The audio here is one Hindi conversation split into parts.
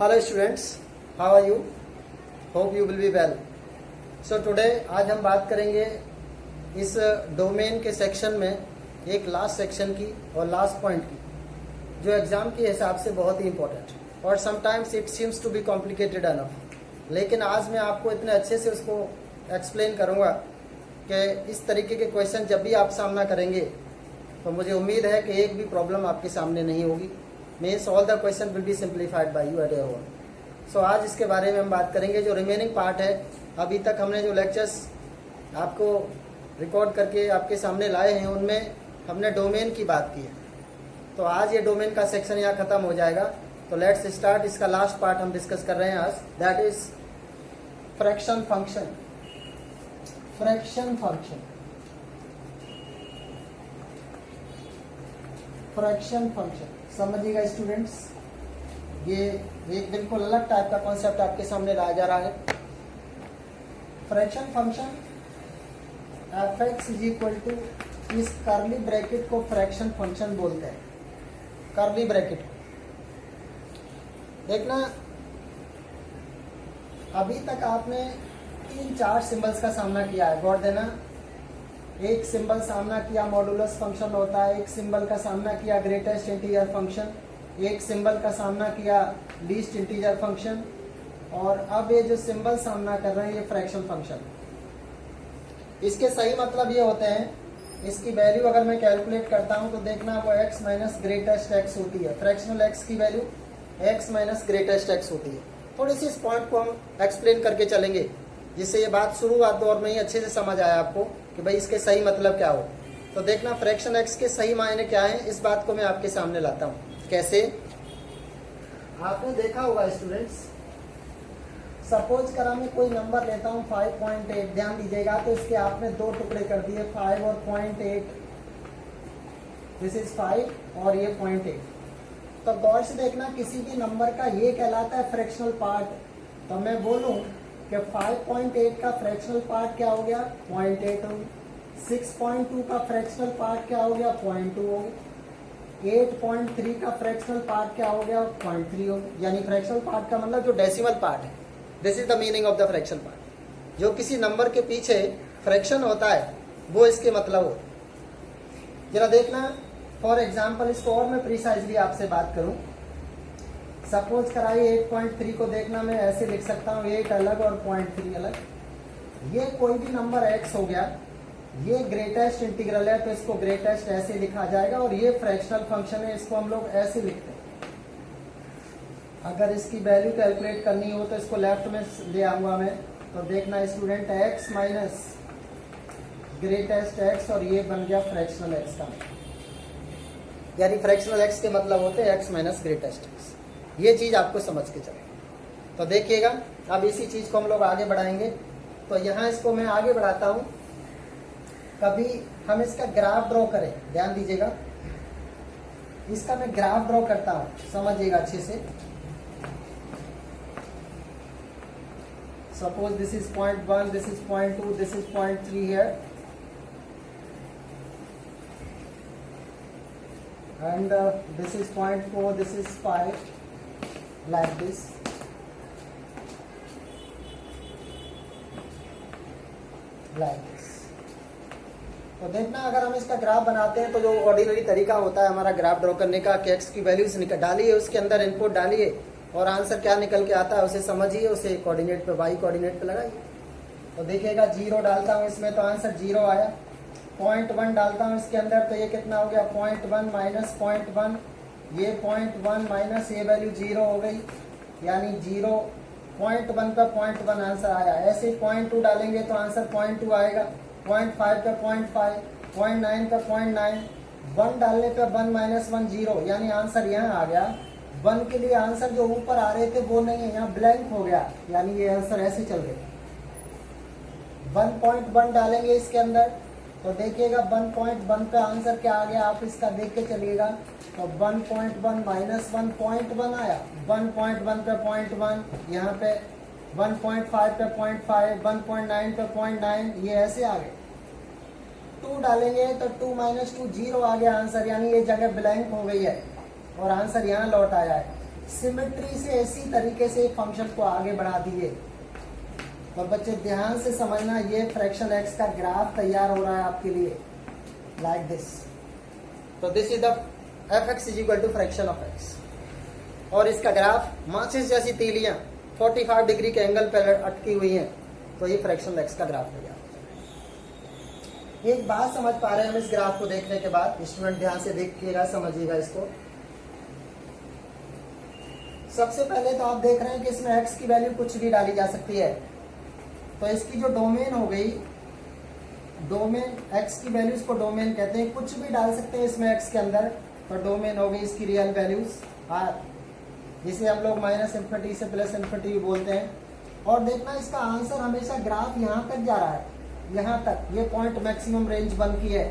Hello students, how are you? Hope you will be well. So today आज हम बात करेंगे इस डोमेन के सेक्शन में एक लास्ट सेक्शन की और लास्ट पॉइंट की जो एग्जाम के हिसाब से बहुत ही इम्पोर्टेंट और sometimes it seems to be complicated enough, लेकिन आज मैं आपको इतने अच्छे से उसको एक्सप्लेन करूँगा कि इस तरीके के क्वेश्चन जब भी आप सामना करेंगे तो मुझे उम्मीद है कि एक भी प्रॉब्लम आपके सामने नहीं होगी। Means all the question will be simplified by you at your own. So आज इसके बारे में हम बात करेंगे। जो रिमेनिंग पार्ट है, अभी तक हमने जो लेक्चर्स आपको रिकॉर्ड करके आपके सामने लाए हैं उनमें हमने डोमेन की बात की है। तो आज ये डोमेन का सेक्शन यहाँ खत्म हो जाएगा। तो लेट्स स्टार्ट। इसका लास्ट पार्ट हम डिस्कस कर रहे हैं आज, that is fraction function. Fraction function, fraction function समझिएगा स्टूडेंट्स, ये एक बिल्कुल अलग टाइप का कॉन्सेप्ट आपके सामने लाया जा रहा है। Fraction function f(x) is equal to, इस कर्ली ब्रैकेट को फ्रैक्शन फंक्शन बोलते हैं। कर्ली ब्रैकेट को देखना, अभी तक आपने 3-4 सिंबल्स का सामना किया है। गौर देना, एक सिंबल सामना किया मॉडुलस फंक्शन होता है, एक सिंबल का सामना किया ग्रेटेस्ट इंटीजर फंक्शन, एक सिंबल का सामना किया लीस्ट इंटीजर फंक्शन, और अब ये जो सिंबल सामना कर रहे हैं ये फ्रैक्शन फंक्शन। इसके सही मतलब ये होते हैं, इसकी वैल्यू अगर मैं कैलकुलेट करता हूँ तो देखना वो x माइनस ग्रेटेस्ट x होती है। फ्रैक्शनल x की value x minus greatest x होती है। थोड़ी सी इस पॉइंट को हम एक्सप्लेन करके चलेंगे जिससे ये बात शुरुआत दौर में ही अच्छे से समझ आया आपको कि भाई इसके सही मतलब क्या हो। तो देखना फ्रैक्शन x के सही मायने क्या है, इस बात को मैं आपके सामने लाता हूँ। कैसे? आपने देखा होगा स्टूडेंट्स, सपोज करा मैं कोई नंबर लेता हूँ 5.8, ध्यान दीजिएगा। तो इसके आपने दो टुकड़े कर दिए, 5 और 0.8। दिस इज 5 और ये 0.8। तो गौर से देखना, किसी भी नंबर का ये कहलाता है फ्रैक्शनल पार्ट। तो मैं बोलूँ कि 5.8 का फ्रैक्शनल पार्ट क्या हो गया? 0.8 हो गया। 6.2 का फ्रैक्शनल पार्ट क्या हो गया? 0.2 हो गया। 8.3 का फ्रैक्शनल पार्ट क्या हो गया? 0.3 हो गया। यानी फ्रैक्शनल पार्ट का मतलब जो डेसिमल पार्ट है, this is the meaning of the fraction part. जो किसी नंबर के पीछे फ्रैक्शन होता है वो इसके मतलब हो। जरा देखना, फॉर एग्जाम्पल इसको और मैं प्रिसाइजली आपसे बात करूं। सपोज कराइए 8.3 को देखना मैं ऐसे लिख सकता हूँ, 8 अलग और 0.3 अलग। ये कोई भी नंबर x हो गया, ये ग्रेटेस्ट इंटीग्रल है तो इसको ग्रेटेस्ट ऐसे लिखा जाएगा, और ये फ्रैक्शनल फंक्शन है, इसको हम लोग ऐसे लिखते हैं। अगर इसकी वैल्यू कैलकुलेट करनी हो तो इसको लेफ्ट में ले आऊंगा मैं। तो देखना student, x minus greatest x, और ये बन गया फ्रैक्शनल x का। यानी फ्रैक्शनल x के मतलब होते हैं x माइनस ग्रेटेस्ट x। ये चीज आपको समझ के चले। तो देखिएगा, अब इसी चीज को हम लोग आगे बढ़ाएंगे। तो यहाँ इसको मैं आगे बढ़ाता हूँ। कभी हम इसका ग्राफ ड्रॉ करें, ध्यान दीजिएगा, इसका मैं ग्राफ ड्रॉ करता हूँ, समझिएगा अच्छे से। Suppose this is 0.1, this is 0.2, this is 0.3 here, and this is 0.4, this is 5, like this. Like this. तो देखना, अगर हम इसका ग्राफ बनाते हैं तो जो ऑर्डिनरी तरीका होता है हमारा ग्राफ ड्रॉ करने का, कि x की वैल्यूज डालिए, उसके अंदर इनपुट डालिए और आंसर क्या निकल के आता है उसे समझिए, उसे कोऑर्डिनेट पे, y कोऑर्डिनेट पे लगाइए। तो देखिएगा 0 डालता हूँ इसमें तो आंसर 0 आया। 0.1 डालता हूँ इसके अंदर तो ये कितना हो गया? 0.1 माइनस 0.1, ये 0.1 माइनस ये वैल्यू 0 हो गई, यानी 0। 0.1 पे 0.1 आंसर आया। ऐसे 0.2 डालेंगे तो आंसर 0.2 आएगा। 0.5 पे 0.5, 0.9 पे 0.9, 1 डालने पे 1 माइनस 1 0, यानी आंसर यहाँ आ गया। 1 के लिए आंसर जो ऊपर आ रहे थे वो नहीं है, यहाँ ब्लैंक हो गया, यानी ये आंसर ऐसे चल गए। 1.1 डालेंगे इसके अंदर तो देखिएगा 1.1 पे आंसर क्या आ गया, आप इसका देख के चलिएगा। तो 1.1 माइनस 1.1 आया, 1.1 पे 0.1, यहाँ पे 1.5 पे 0.5, 1.9 पे 0.9, ये ऐसे आ गए। 2 डालेंगे तो 2 माइनस 2 0 आ गया आंसर, यानी ये जगह ब्लैंक हो गई है और आंसर यहाँ लौट आया है। सिमेट्री से इसी तरीके से फंक्शन को आगे बढ़ा दिए। और बच्चे ध्यान से समझना, ये फ्रैक्शन एक्स का ग्राफ तैयार हो रहा है आपके लिए लाइक दिस। तो this is the F X is equal to fraction of X, और इसका ग्राफ माचिस जैसी तीलियां 45 डिग्री के एंगल पर अटकी हुई हैं, तो ये फ्रैक्शन एक्स का ग्राफ तैयार हो रहा है। एक बात समझ पा रहे हैं हम इस ग्राफ को देखने के बाद? स्टूडेंट ध्यान से देखिएगा, समझिएगा इसको। सबसे पहले तो आप देख रहे हैं कि इसमें x की वैल्यू कुछ भी डाली जा सकती है, तो इसकी जो डोमेन हो गई, डोमेन x की वैल्यू, इसको डोमेन कहते हैं, कुछ भी डाल सकते हैं इसमें x के अंदर, तो डोमेन हो गई इसकी रियल वैल्यूज r, जिसे हम लोग माइनस इन्फिनिटी से प्लस इन्फिनिटी भी बोलते हैं। और देखना इसका आंसर हमेशा ग्राफ यहाँ तक जा रहा है, यहाँ तक, ये पॉइंट मैक्सिमम रेंज 1 की है।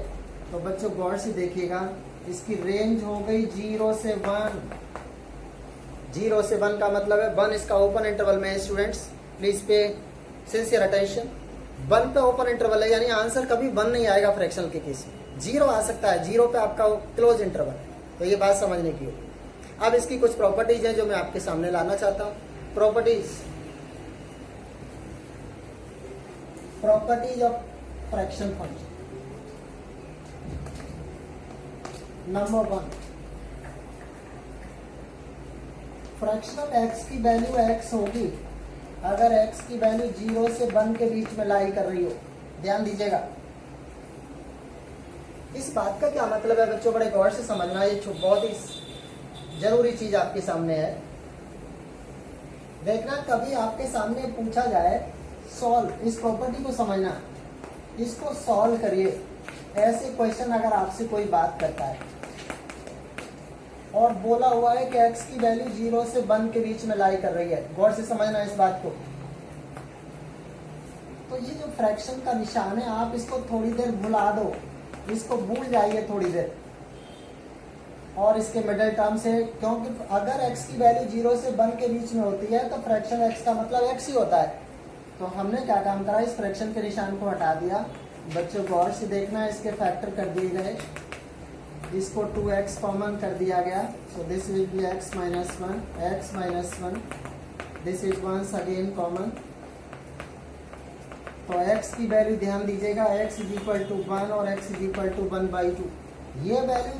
तो बच्चों गौर से देखिएगा, इसकी रेंज हो गई 0 से 1। 0 से 1 का मतलब है 1 इसका ओपन इंटरवल में है। Students please pay sincere attention, 1 पे ओपन इंटरवल है, यानी आंसर कभी 1 नहीं आएगा फ्रैक्शनल के केस में, 0 आ सकता है, 0 पे आपका क्लोज इंटरवल है। तो ये बात समझने की होगी। अब इसकी कुछ प्रॉपर्टीज हैं जो मैं आपके सामने लाना चाहता हूँ। Properties of fraction function. Number 1, fractional x की वैल्यू एक्स होगी अगर एक्स की वैल्यू 0 से 1 के बीच में लाई कर रही हो। ध्यान दीजिएगा, इस बात का क्या मतलब है बच्चों, बड़े गौर से समझना, ये बहुत ही जरूरी चीज आपके सामने है। देखना, कभी आपके सामने पूछा जाए सॉल्व, इस प्रॉपर्टी को समझना, इसको सॉल्व करिए, ऐसे क्वेश्चन अगर आपसे कोई बात करता है और बोला हुआ है कि x की वैल्यू 0 से 1 के बीच में लाई कर रही है, गौर से समझना इस बात को। तो ये जो फ्रैक्शन का निशान है, आप इसको थोड़ी देर भुला दो, इसको भूल जाइए थोड़ी देर, और इसके मिडिल टर्म से, क्योंकि अगर x की वैल्यू 0 से 1 के बीच में होती है तो फ्रैक्शन x का मतलब x ही होता है। तो हमने क्या काम करा, इस फ्रैक्शन के निशान को हटा दिया। बच्चों गौर से देखना, इसके फैक्टर कर दिए गए, इसको 2x कॉमन कर दिया गया, so this will be x minus 1, x minus 1, this is once again common. तो x की वैल्यू ध्यान दीजिएगा, x इज इक्वल टू 1 और x इज इक्वल टू 1/2। ये वैल्यू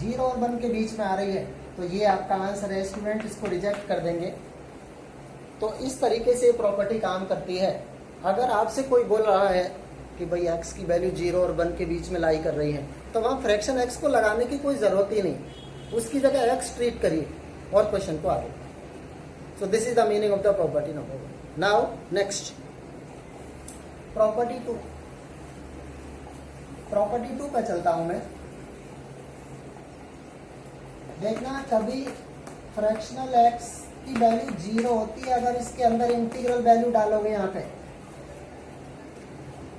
0 और 1 के बीच में आ रही है, तो ये आपका आंसर है स्टूडेंट, इसको रिजेक्ट कर देंगे। तो इस तरीके से प्रॉपर्टी काम करती है। अगर आपसे कोई बोल रहा है कि भाई x की वैल्यू 0 और 1 के बीच में लाई कर रही है, तो वहाँ फ्रैक्शन x को लगाने की कोई ज़रूरत ही नहीं, उसकी जगह x ट्रीट करिए और क्वेश्चन को आगे। So this is the meaning of the property number 1। Now next, property 2। Property 2 पे चलता हूं मैं। देखना, कभी फ्रैक्शनल x की वैल्यू 0 होती है अगर इसके अंदर इंटीग्रल वैल्यू डालोगे यहाँ पे।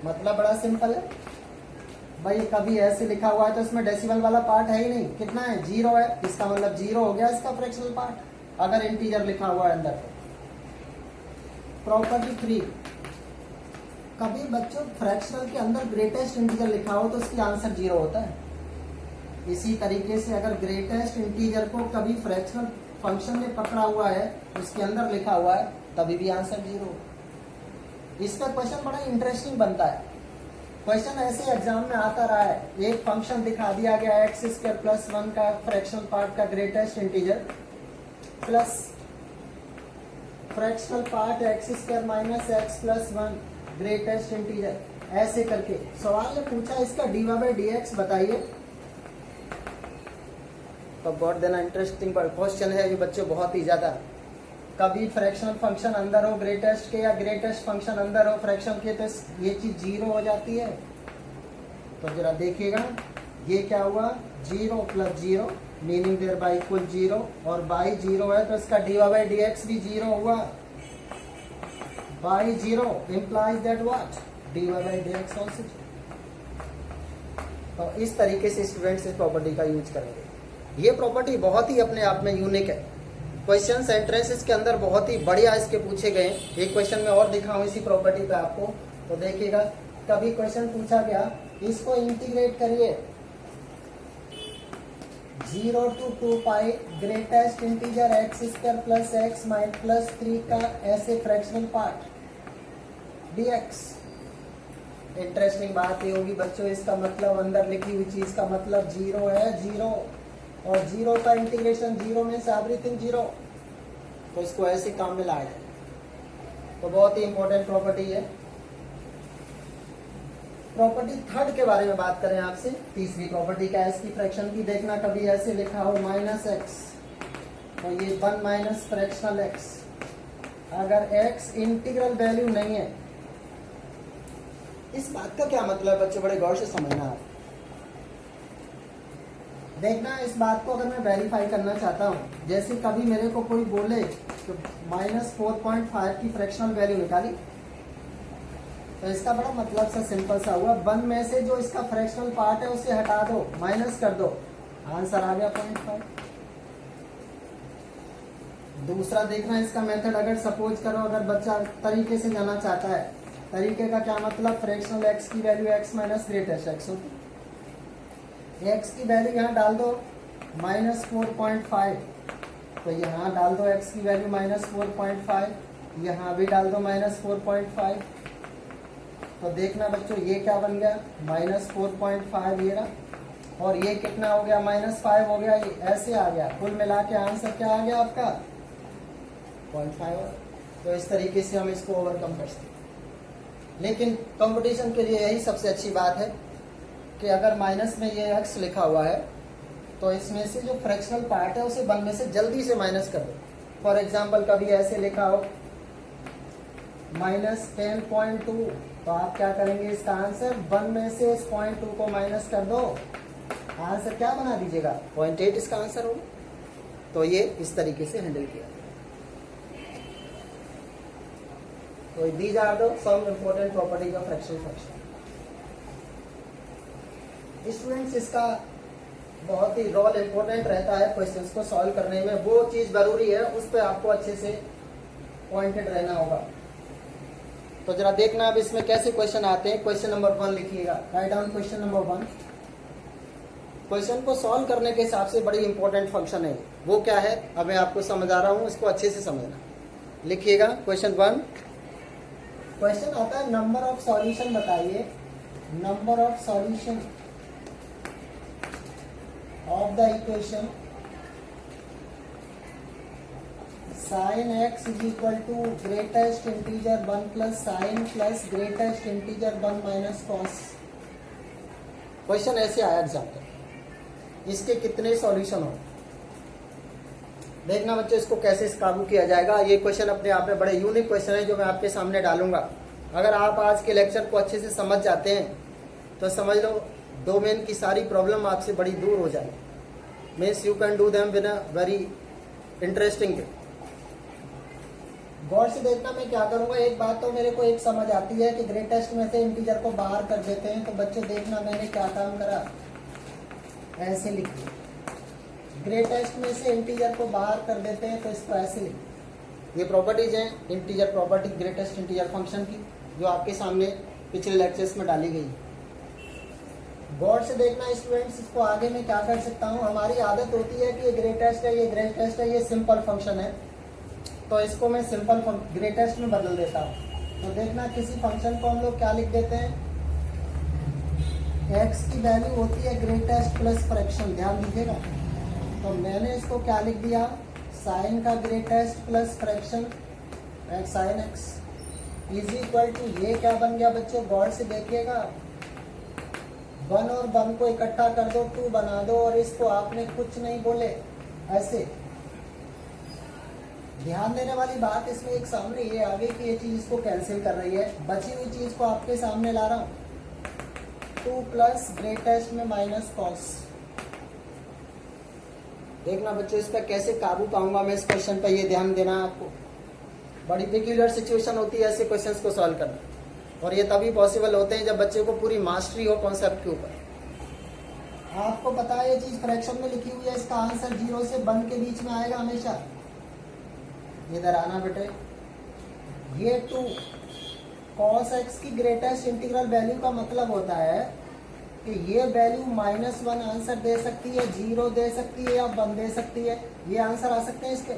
मतलब बड़ा सिंपल है भाई, कभी ऐसे लिखा हुआ है तो इसमें डेसिमल वाला पार्ट है ही नहीं, कितना है, 0 है, इसका मतलब 0 हो गया इसका फ्रैक्शनल पार्ट, अगर इंटीजर लिखा हुआ है अंदर। प्रॉपर्टी 3, कभी बच्चों फ्रैक्शनल के अंदर ग्रेटेस्ट इंटीजर लिखा हो तो इसकी आंसर 0 होता है। इसी तरीके से अगर ग्रेटेस्ट इंटीजर को कभी फ्रैक्शनल फंक्शन में पकड़ा हुआ है, उसके अंदर लिखा हुआ है, तभी भी आंसर 0। इसका क्वेश्चन बड़ा इंटरेस्टिंग बनता है। क्वेश्चन ऐसे एग्जाम में आता रहा है, एक फंक्शन दिखा दिया गया x² + 1 का फ्रैक्शनल पार्ट का greatest integer plus fractional part x² - x + 1 greatest integer, ऐसे करके सवाल ने पूछा इसका dy/dx बताइए। तो बहुत देना इंटरेस्टिंग क्वेश्चन है ये बच्चों, बहुत ही ज्यादा। कभी फ्रैक्शनल फंक्शन अंदर हो ग्रेटेस्ट के, या ग्रेटेस्ट फंक्शन अंदर हो फ्रैक्शन के, तो ये चीज 0 हो जाती है। तो जरा देखिएगा, ये क्या हुआ, 0 + 0 मीनिंग देयर बाय इक्वल 0, और बाई 0 है तो इसका dy/dx भी 0 हुआ। By 0 implies that what, dy/dx also। तो इस तरीके से स्टूडेंट्स इस प्रॉपर्टी का यूज करेंगे। ये प्रॉपर्टी बहुत ही अपने आप में यूनिक है। क्वेश्चन सेंटेंसेस के अंदर बहुत ही बढ़िया इसके पूछे गए। एक क्वेश्चन में और दिखाऊं इसी प्रॉपर्टी पे आपको, तो देखिएगा, कभी क्वेश्चन पूछा गया, इसको इंटीग्रेट करिए 0 to 2 pi greatest integer x square plus x minus plus 3 का ऐसे फ्रैक्शनल पार्ट dx। इंटरेस्टिंग बात ये होगी बच्चों, इसका मतलब अंदर लिखी हुई चीज का मतलब जीरो है, जीरो, और जीरो का इंटीग्रेशन जीरो में से एवरीथिंग जीरो, तो इसको ऐसे काम में लाया जाए। तो बहुत ही इंपॉर्टेंट प्रॉपर्टी है। प्रॉपर्टी थर्ड के बारे में बात करें आपसे, तीसरी प्रॉपर्टी क्या है इसकी, फ्रैक्शन की। देखना कभी ऐसे लिखा हो माइनस एक्स, तो ये 1 माइनस फ्रैक्शनल एक्स। अगर एक्स इंटीग्रल वैल्यू नहीं है, इस बात का क्या मतलब बच्चे, बड़े गौर से समझना आप। देखना इस बात को अगर मैं वेरीफाई करना चाहता हूँ, जैसे कभी मेरे को कोई बोले तो -4.5 की फ्रैक्शनल वैल्यू निकाली, तो इसका बड़ा मतलब सा सिंपल सा हुआ, 1 में से जो इसका फ्रैक्शनल पार्ट है उसे हटा दो, माइनस कर दो, आंसर आ गया 0.5। दूसरा देखना इसका मेथड, अगर सपोज करो अगर बच्चा तरीके से जाना चाहता है, तरीके का क्या मतलब, फ्रैक्शनल एक्स की value x minus greatest x होती, एक्स की वैल्यू यहाँ डाल दो -4.5, तो यहाँ डाल दो एक्स की वैल्यू -4.5, यहाँ भी डाल दो -4.5, तो देखना बच्चों ये क्या बन गया -4.5 ये रहा, और ये कितना हो गया -5 हो गया, ये ऐसे आ गया, कुल मिला के आंसर क्या आ गया आपका 0.5। तो इस तरीके से हम इसको ओवरकम कर सकते हैं। लेकिन कंपटीशन के लिए यही सबसे अच्छी बात है कि अगर माइनस में ये एक्स लिखा हुआ है, तो इसमें से जो फ्रैक्शनल पार्ट है उसे 1 में से जल्दी से माइनस कर दो। फॉर एग्जांपल कभी ऐसे लिखा हो -10.2, तो आप क्या करेंगे, इसका आंसर 1 में से इस 0.2 को माइनस कर दो, आंसर क्या बना दीजिएगा 0.8 इसका आंसर होगा। तो ये इस तरीके से हैंडल किया। तो these are the some important properties of fractional function. Students इसका बहुत ही रोल इम्पोर्टेंट रहता है क्वेश्चंस को सॉल्व करने में, वो चीज जरूरी है, उस पर आपको अच्छे से पॉइंटेड रहना होगा। तो जरा देखना अब इसमें कैसे क्वेश्चन आते हैं। क्वेश्चन नंबर 1 लिखिएगा, write down question number 1। Question को सॉल्व करने के हिसाब से बड़ी इंपॉर्टेंट फंक्शन है, वो क्या है अब मैं आपको समझा रहा हूँ, इसको अच्छे से समझना। लिखिएगा क्वेश्चन 1। क्वेश्चन आता है नंबर ऑफ सॉल्यूशन बताइए, number of solution of the equation sin x is equal to greatest integer 1 plus sin plus greatest integer 1 minus cos। Question ऐसे आया एग्जाम्पल, इसके कितने सॉल्यूशन हो। देखना बच्चों इसको कैसे काबू किया जाएगा। ये क्वेश्चन अपने आप में बड़े यूनिक क्वेश्चन है जो मैं आपके सामने डालूंगा। अगर आप आज के लेक्चर को अच्छे से समझ जाते हैं तो समझ लो डोमेन की सारी प्रॉब्लम आपसे बड़ी दूर हो जाए। Means you can do them with a very interesting way. गौर से देखना मैं क्या करूंगा, एक बात तो मेरे को एक समझ आती है कि ग्रेटेस्ट में से इंटीजर को बाहर कर देते हैं। तो बच्चों देखना मैंने क्या काम करा, ऐसे लिख दिया, ग्रेटेस्ट में से इंटीजर को बाहर कर देते हैं तो इसको ऐसे लिख। ये प्रॉपर्टीज हैं integer property greatest integer function की, जो आपके सामने पिछले लेक्चर्स में डाली गई। गौर से देखना स्टूडेंट्स, इसको आगे मैं क्या कर सकता हूँ। हमारी आदत होती है कि ये ग्रेटेस्ट है, ये ग्रेटेस्ट है, ये सिंपल फंक्शन है, तो इसको मैं सिंपल ग्रेटेस्ट में बदल देता हूँ। तो देखना किसी फंक्शन को हम लोग क्या लिख देते हैं, एक्स की वैल्यू होती है ग्रेटेस्ट प्लस फ्रैक्शन, ध्यान दीजिएगा। तो मैंने इसको क्या लिख दिया, साइन का greatest plus fraction sine X is equal to, ये क्या बन गया बच्चों, गौर से देखिएगा, 1 और 1 को इकट्ठा कर दो, 2 बना दो, और इसको आपने कुछ नहीं बोले ऐसे। ध्यान देने वाली बात इसमें एक सामने ये आ गई कि ये चीज इसको कैंसिल कर रही है, बची हुई चीज को आपके सामने ला रहा हूं, 2 प्लस ग्रेटेस्ट में माइनस कॉस। देखना बच्चों इस पर कैसे काबू पाऊंगा मैं इस क्वेश्चन पर, ये ध्यान देना आपको। बड़ी पेक्यूलियर सिचुएशन होती है ऐसे क्वेश्चंस को सॉल्व करना, और ये तभी पॉसिबल होते हैं जब बच्चे को पूरी मास्टरी हो कॉन्सेप्ट के ऊपर। आपको पता है ये चीज फ्रैक्शन में लिखी हुई है, इसका आंसर 0 से 1 के बीच में आएगा हमेशा। इधर आना बेटे, ये 2 cos x की ग्रेटेस्ट इंटीग्रल वैल्यू का मतलब होता है कि ये वैल्यू -1 आंसर दे सकती है, 0 दे सकती है या 1 दे सकती है, ये आंसर आ सकते हैं इसके।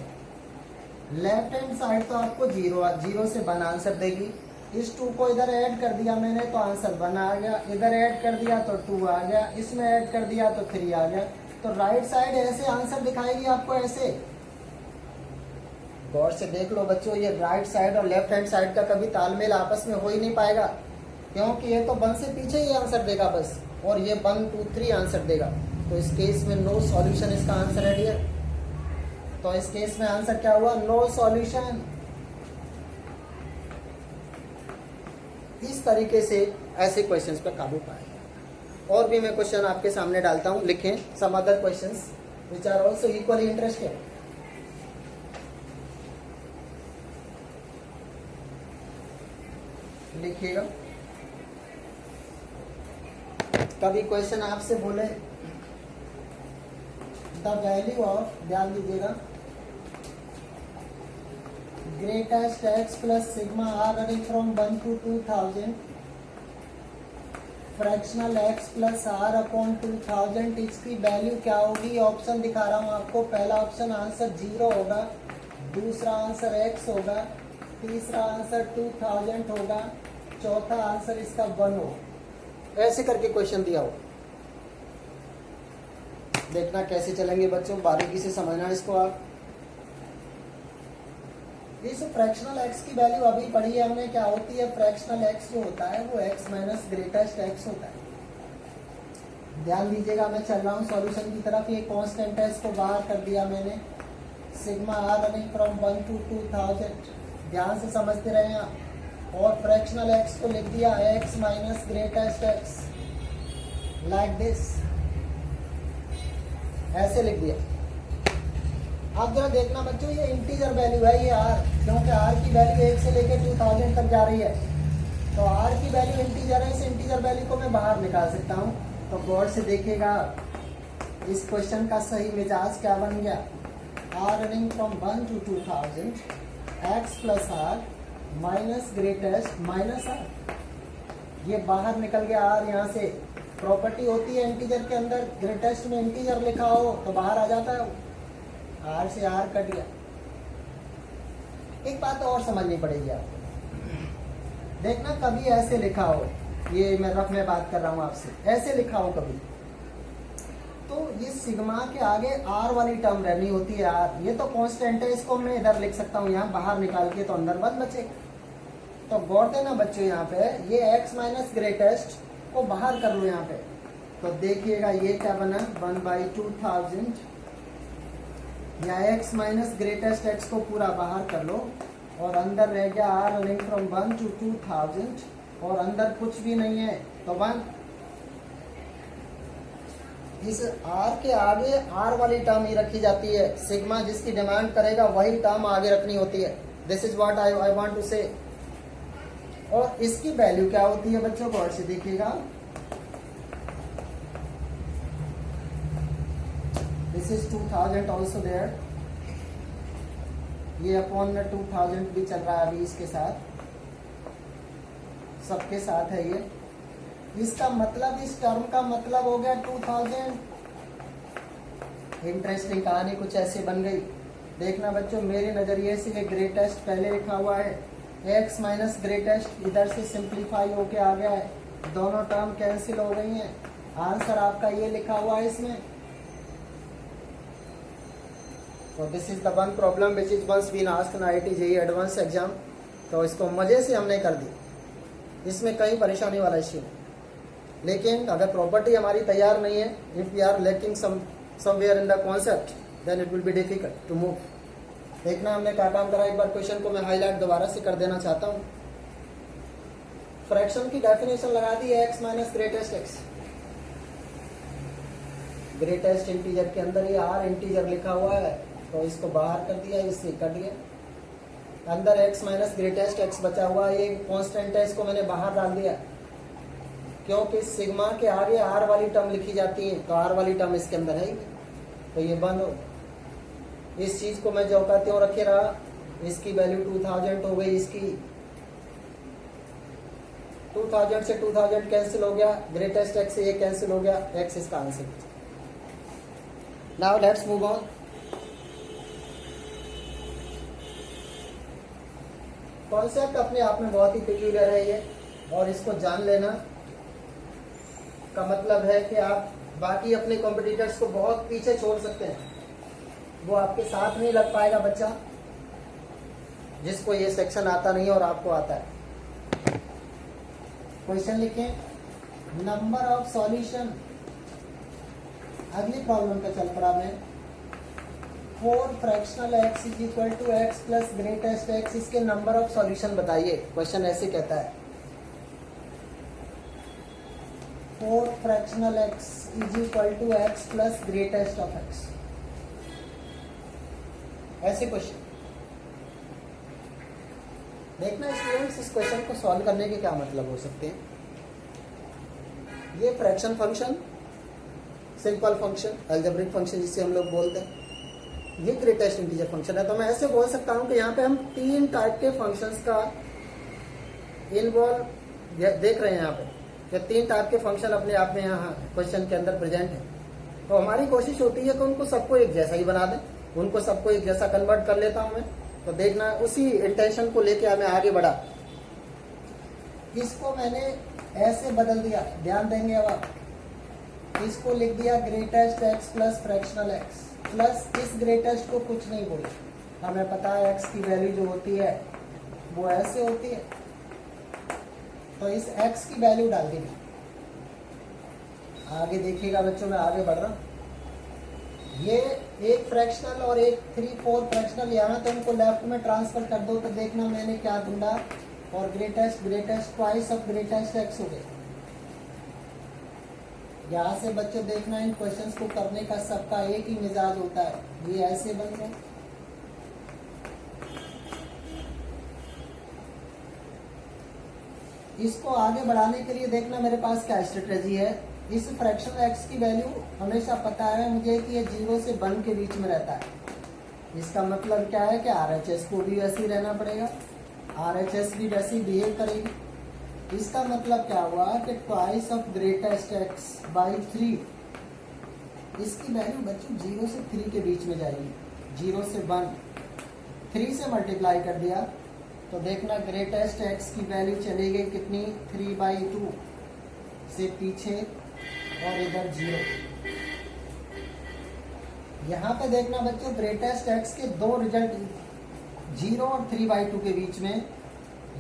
लेफ्ट हैंड साइड तो आपको 0 से 1 आंसर देगी। इस 2 को इधर ऐड कर दिया मैंने तो आंसर 1 आ गया, इधर ऐड कर दिया तो 2 आ गया, इसमें ऐड कर दिया तो 3 आ गया। तो राइट साइड ऐसे आंसर दिखाएगी आपको, ऐसे। गौर से देख लो बच्चों, ये राइट साइड और लेफ्ट हैंड साइड का कभी तालमेल आपस में हो ही नहीं पाएगा, क्योंकि ये तो 1 से पीछे ही आंसर देगा बस, और ये 1 2 3 आंसर देगा। तो इस केस में नो सॉल्यूशन इसका आंसर है डियर। तो इस केस में आंसर क्या हुआ? No solution. इस तरीके से ऐसे क्वेश्चंस पर काबू पाएगा। और भी मैं क्वेश्चन आपके सामने डालता हूं, लिखें some other questions which are also equally interested. लिखिएगा। कभी क्वेश्चन आपसे बोले द वैल्यू ऑफ, ध्यान दीजिएगा, greatest x plus sigma R running from 1 to 2000, fractional X plus R upon 2000, इसकी वैल्यू क्या होगी? ऑप्शन दिखा रहा हूं आपको। पहला ऑप्शन आंसर 0 होगा, दूसरा आंसर एक्स होगा, तीसरा आंसर 2000 होगा, चौथा आंसर इसका 1 होगा। ऐसे करके क्वेश्चन दिया हो, देखना कैसे चलेंगे बच्चों, बारीकी से समझना इसको आप। इस फ्रैक्शनल एक्स की वैल्यू अभी पढ़ी है हमने, क्या होती है? फ्रैक्शनल एक्स जो होता है वो एक्स माइनस ग्रेटेस्ट एक्स होता है। ध्यान दीजिएगा, मैं चल रहा हूँ सॉल्यूशन की तरफ। ये कांस्टेंट है, इसको बाहर कर दिया मैंने। Sigma R running from 1 to 2000, ध्यान से समझते रहे आप। और फ्रैक्शनल एक्स को लिख दिया x minus greatest x, like this, ऐसे लिख दिया। आप जरा देखना बच्चों, ये इंटीजर वैल्यू है, ये आर, क्योंकि आर की वैल्यू 1 से लेकर 2000 तक जा रही है, तो आर की वैल्यू इंटीजर है। इस इंटीजर वैल्यू को मैं बाहर निकाल सकता हूँ। तो गौर से देखिएगा, इस क्वेश्चन का सही मिजाज क्या बन गया? R running from 1 to 2000, X plus R minus greatest minus R, ये बाहर निकल गया आर। यहाँ से प्रॉपर्टी होती है इंटीजर के अंदर, ग्रेटेस्ट में इंटीजर लिखा हो तो बाहर आ जाता है, आर से आर कट गया। एक बात और समझनी पड़ेगी आपको, देखना कभी ऐसे लिखा हो, ये मैं रफ में बात कर रहा हूं आपसे, ऐसे लिखा हो कभी, तो ये सिग्मा के आगे आर वाली टर्म रहनी होती है, आर। ये तो कांस्टेंट है, इसको मैं इधर लिख सकता हूँ, यहाँ बाहर निकाल के, तो अंदर 1 बचेगा। तो गौर देना बच्चों, यहाँ पे ये एक्स माइनस ग्रेटेस्ट को बाहर कर लो यहाँ पे, तो देखिएगा ये क्या बना, 1/2000, या एक्स माइनस ग्रेटेस्ट एक्स को पूरा बाहर कर लो, और अंदर रह गया आर रनिंग फ्रॉम 1 to 2000, और अंदर कुछ भी नहीं है तो 1। इस आर के आगे आर वाली टर्म ही रखी जाती है, सिग्मा जिसकी डिमांड करेगा वही टर्म आगे रखनी होती है। This is what I want to say. और इसकी वैल्यू क्या होती है बच्चों, गौर से देखिएगा, दिस इज 2000 ऑल्सो देयर, ये अपॉन में 2000 भी चल रहा है अभी इसके साथ, सबके साथ है ये। इसका मतलब, इस टर्म का मतलब हो गया 2000। इंटरेस्टिंग कहानी कुछ ऐसे बन गई। देखना बच्चों, मेरे नजरिए से ये ग्रेटेस्ट पहले लिखा हुआ है, एक्स माइनस ग्रेटेस्ट इधर से सिंप्लीफाई होके आ गया है, दोनों टर्म कैंसिल हो गई हैं, आंसर आपका ये लिखा हुआ है इसमें। तो this is the one problem which is once been asked in IIT JEE advance exam. तो इसको मजे से हमने कर दी, इसमें कहीं परेशानी वाला इश्यू नहीं। लेकिन अगर प्रॉपर्टी हमारी तैयार नहीं है, if we are lacking somewhere in the concept, then it will be difficult to move. देखना हमने क्या काम करा, एक बार क्वेश्चन को मैं हाईलाइट दोबारा से कर देना चाहता हूँ। फ्रैक्शन की डेफिनेशन लगा दी, x minus greatest x, greatest integer के अंदर ये आर इंटीजर लिखा हुआ है, तो इसको बाहर कर दिया, इससे कट गया। अंदर एक्स माइनस ग्रेटेस्ट एक्स बचा हुआ है, ये कांस्टेंट है, इसको मैंने बाहर डाल दिया, क्योंकि सिग्मा के आगे आर वाली टर्म लिखी जाती है, तो आर वाली टर्म इसके अंदर है, तो ये बंद हो। इस चीज को मैं जो का त्यों रखे रहा, इसकी वैल्यू 2000 हो गई इसकी, 2000 से 2000 कैंसिल हो गया, ग्रेटेस्ट एक्स से ये कैंसिल हो गया, एक्स इसका answer. Now let's move on. Concept अपने आप में बहुत ही पेक्यूलियर है ये, और इसको जान लेना का मतलब है कि आप बाकी अपने कॉम्पिटिटर्स को बहुत पीछे छोड़ सकते हैं। वो आपके साथ नहीं लग पाएगा बच्चा जिसको ये सेक्शन आता नहीं और आपको आता है। क्वेश्चन लिखें, नंबर ऑफ सॉल्यूशन। अगली प्रॉब्लम पे चल पड़ा मैं। 4 fractional x is equal to x plus greatest X, इसके नंबर ऑफ सॉल्यूशन बताइए। क्वेश्चन ऐसे कहता है 4 fractional x is equal to x plus greatest of X, ऐसे क्वेश्चन। देखना स्टूडेंट्स, इस क्वेश्चन को सॉल्व करने के क्या मतलब हो सकते हैं। ये fraction function, simple function, algebraic function जिसे हम लोग बोलते हैं, ये ग्रेटेस्ट इंटीजर फंक्शन है। तो मैं ऐसे बोल सकता हूं कि यहाँ पे हम 3 टाइप के फंक्शंस का इन्वॉल्व देख रहे हैं। यहाँ पे ये 3 टाइप के फंक्शन अपने आप में यहाँ क्वेश्चन के अंदर प्रेजेंट है। तो हमारी कोशिश होती है कि उनको सबको एक जैसा ही बना दें, उनको सबको एक जैसा कन्वर्ट कर लेता हूं मैं। तो देखना, उसी इंटेंशन को लेके मैं आगे बढ़ा। इसको मैंने ऐसे बदल दिया, ध्यान देंगे अब आप। इसको लिख दिया greatest x plus fractional X, plus इस ग्रेटेस्ट को कुछ नहीं बोला। हमें पता है एक्स की वैल्यू जो होती है वो ऐसे होती है, तो इस एक्स की वैल्यू डाल दी। आगे देखिएगा बच्चों, मैं आगे बढ़ रहा हूं। ये एक फ्रैक्शनल और एक 3-4 फ्रैक्शनल यहाँ तो इनको लेफ्ट में ट्रांसफर कर दो, तो देखना मैंने क्या ढूंढा, और greatest twice of greatest x हो गए। यहाँ से बच्चों देखना, इन क्वेश्चंस को करने का सबका एक ही मिजाज होता है। ये ऐसे बन गए, इसको आगे बढ़ाने के लिए देखना मेरे पास क्या स्ट्रेटेजी है। इस फ्रैक्शन एक्स की वैल्यू हमेशा पता है मुझे कि ये 0 से 1 के बीच में रहता है। इसका मतलब क्या है कि RHS को भी वैसे ही रहना पड़ेगा, RHS भी वैसे ही बिहेव करेगी। इसका मतलब क्या हुआ कि twice of greatest x by 3, इसकी वैल्यू बच्चों 0 से 3 के बीच में जाएगी। 0 से 1, 3 से मल्टीप्लाई कर दिया तो देखना ग्रेटेस्ट एक्स की वैल्यू चली गई कितनी, 3/2 से पीछे, और इधर 0। यहाँ पे देखना बच्चों ग्रेटेस्ट एक्स के 2 रिजल्ट, 0 और 3/2 के बीच में।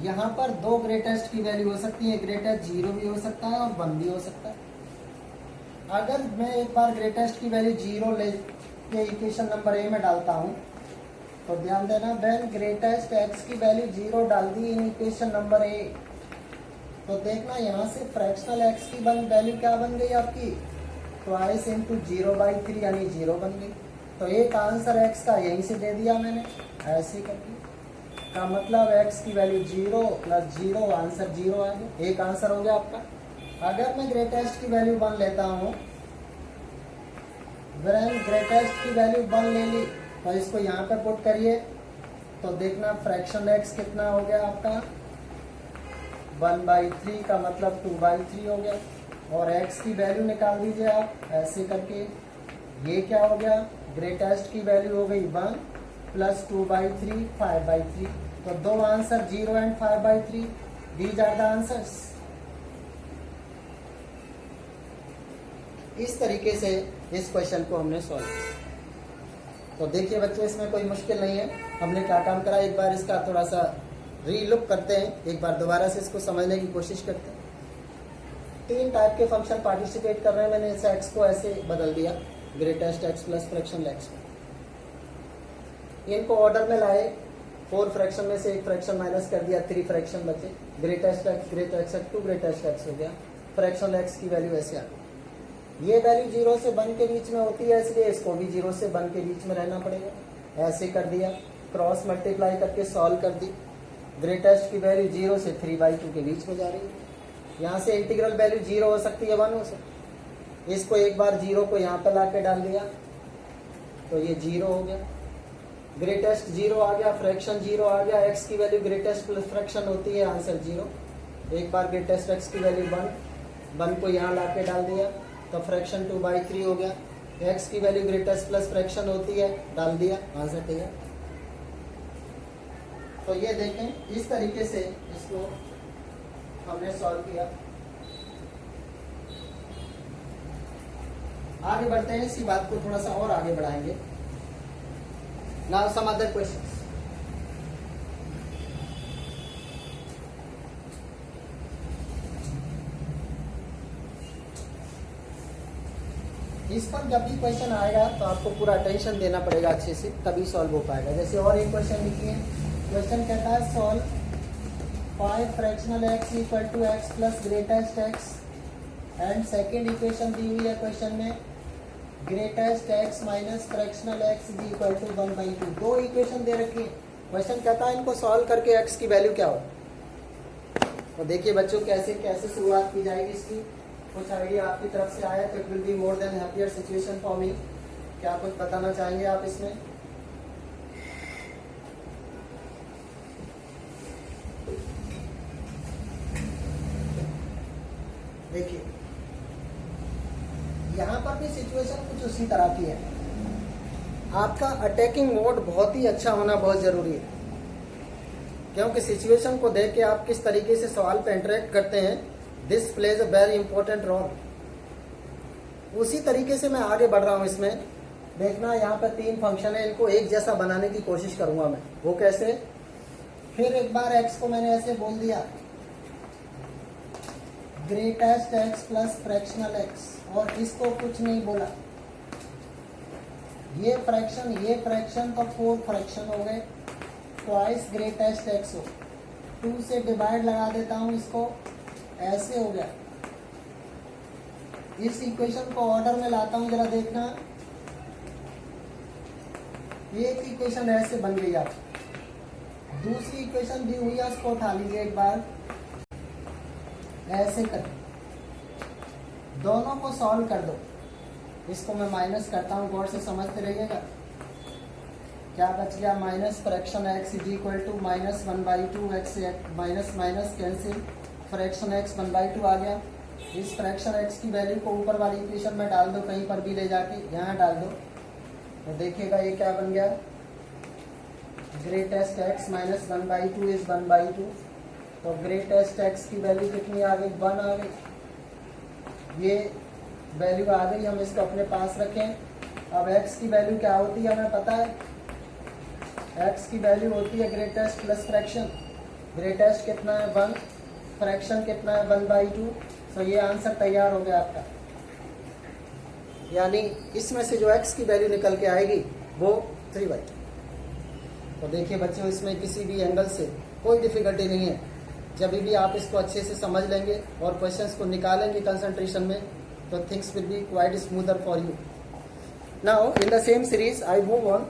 यहाँ पर 2 ग्रेटेस्ट की वैल्यू हो सकती है, ग्रेटेस्ट 0 भी हो सकता है और 1 भी हो सकता है। अगर मैं एक बार ग्रेटेस्ट की वैल्यू 0 ले के इक्वेशन नंबर ए में डालता हूँ, तो ध्यान देना, व्हेन ग्रेटेस्ट एक्स की वैल्यू 0 डाल दी इन इक्वेशन नंबर ए, तो देखना यहाँ से फ्रैक्शनल एक्स की वैल्यू क्या बन गई आपकी, ट्वाइस इंटू 0/3 यानी 0 बन गई। तो एक आंसर एक्स का यहीं से दे दिया मैंने, ऐसे करके। का मतलब एक्स की वैल्यू 0 प्लस 0, आंसर 0 आ गया। एक आंसर हो गया आपका। अगर मैं ग्रेटेस्ट की वैल्यू 1 लेता हूँ, ग्रेटेस्ट की वैल्यू 1 ले ली, तो इसको यहाँ पे पुट करिए, तो देखना फ्रैक्शन एक्स कितना हो गया आपका, 1/3 का मतलब 2/3 हो गया। और x की वैल्यू निकाल दीजिए आप ऐसे करके। ये क्या हो गया, ग्रेटेस्ट की वैल्यू हो गई 1 प्लस 2/3 5/3। तो 2 answer 0 and 5/3, these are the answers. इस तरीके से इस क्वेश्चन को हमने सॉल्व किया। तो देखिए बच्चों, इसमें कोई मुश्किल नहीं है। हमने क्या काम करा, एक बार इसका थोड़ा सा रीलुक करते हैं, एक बार दोबारा से इसको समझने की कोशिश करते हैं। 3 टाइप के फंक्शन पार्टिसिपेट कर रहे हैं, मैंने इस एक्स को ऐसे बदल दिया, greatest x plus fraction x. इनको ऑर्डर में लाए, 4 फ्रैक्शन में से एक फ्रैक्शन माइनस कर दिया, 3 फ्रैक्शन बचे। Greatest x, greatest x, 2 greatest x हो गया। फ्रैक्शन एक्स की वैल्यू ऐसे आ गई। ये वैल्यू 0 से 1 के बीच में होती है, इसलिए इसको भी 0 से 1 के बीच में रहना पड़ेगा। ऐसे कर दिया, क्रॉस मल्टीप्लाई करके सॉल्व कर दी। ग्रेटेस्ट की वैल्यू 0 से 3/2 के बीच में जा रही है। यहाँ से इंटीग्रल वैल्यू 0 हो सकती है, 1 हो सकती है। इसको एक बार 0 को यहाँ पे ला के डाल दिया तो ये 0 हो गया। ग्रेटेस्ट 0 आ गया, फ्रैक्शन 0 आ गया। एक्स की वैल्यू ग्रेटेस्ट प्लस फ्रैक्शन होती है, आंसर 0। एक बार ग्रेटेस्ट एक्स की वैल्यू 1 को यहाँ ला के डाल दिया तो फ्रैक्शन 2/3 हो गया। एक्स की वैल्यू ग्रेटेस्ट प्लस फ्रैक्शन होती है, डाल दिया, आंसर तैयार। तो ये देखें इस तरीके से इसको हमने सॉल्व किया। आगे बढ़ते हैं, इसी बात को थोड़ा सा और आगे बढ़ाएंगे। Now some other questions. इस पर जब भी क्वेश्चन आएगा तो आपको पूरा अटेंशन देना पड़ेगा अच्छे से, तभी सॉल्व हो पाएगा। जैसे और एक क्वेश्चन लिखिए। क्वेश्चन कहता है solve 5 fractional x equal to x plus greatest x and second equation दी हुई है क्वेश्चन में greatest x minus fractional x is equal to 1/2। दो इक्वेशन दे रखी है। क्वेश्चन कहता है इनको सॉल्व करके x की वैल्यू क्या हो। तो देखिए बच्चों कैसे कैसे शुरुआत की जाएगी इसकी। कुछ आइडिया आपकी तरफ से आया तो it will be more than happier situation for me. क्या कुछ बताना चाहेंगे आप इसमें? देखिए यहाँ पर भी सिचुएशन कुछ उसी तरह की है। आपका अटैकिंग मोड बहुत ही अच्छा होना बहुत जरूरी है, क्योंकि सिचुएशन को देख के आप किस तरीके से सवाल पे इंटरेक्ट करते हैं, this plays a very important role. उसी तरीके से मैं आगे बढ़ रहा हूं इसमें। देखना यहाँ पे 3 फंक्शन है, इनको एक जैसा बनाने की कोशिश करूंगा मैं। वो कैसे? फिर एक बार x को मैंने ऐसे बोल दिया greatest x plus fractional x, और इसको कुछ नहीं बोला। ये फ्रैक्शन तो 4 फ्रैक्शन हो गए, ट्वाइस ग्रेटेस्ट x हो। 2 से डिवाइड लगा देता हूं इसको, ऐसे हो गया। इस इक्वेशन को ऑर्डर में लाता हूं, जरा देखना। एक इक्वेशन ऐसे बन गई आप। दूसरी इक्वेशन दी हुई है, उसको उठा लीजिए एक बार, ऐसे कर दोनों को सॉल्व कर दो। इसको मैं माइनस करता हूं, गौर से समझते रहिएगा। क्या बच गया? Minus fraction X is equal to minus 1/2 X, minus minus cancel, fraction X 1/2 आ गया। इस फ्रैक्शन एक्स की वैल्यू को ऊपर वाली इक्वेशन में डाल दो, कहीं पर भी ले जाके यहाँ डाल दो, तो देखिएगा ये क्या बन गया। Greatest x minus 1/2 is 1/2। तो ग्रेटेस्ट एक्स की वैल्यू कितनी आ गई? 1 आ गई। ये वैल्यू आ गई, हम इसको अपने पास रखें। अब एक्स की वैल्यू क्या होती है हमें पता है। एक्स की वैल्यू होती है ग्रेटेस्ट प्लस फ्रैक्शन। ग्रेटेस्ट कितना है? 1, फ्रैक्शन कितना है? 1/2। तो ये आंसर तैयार हो गया आपका। यानी इसमें से जो x की वैल्यू निकल के आएगी वो 3/2। तो देखिए बच्चों, इसमें किसी भी एंगल से कोई डिफिकल्टी नहीं है। जब भी आप इसको अच्छे से समझ लेंगे और क्वेश्चंस को निकालेंगे कंसंट्रेशन में, तो things will be quite smoother for you. Now in the same series I move on.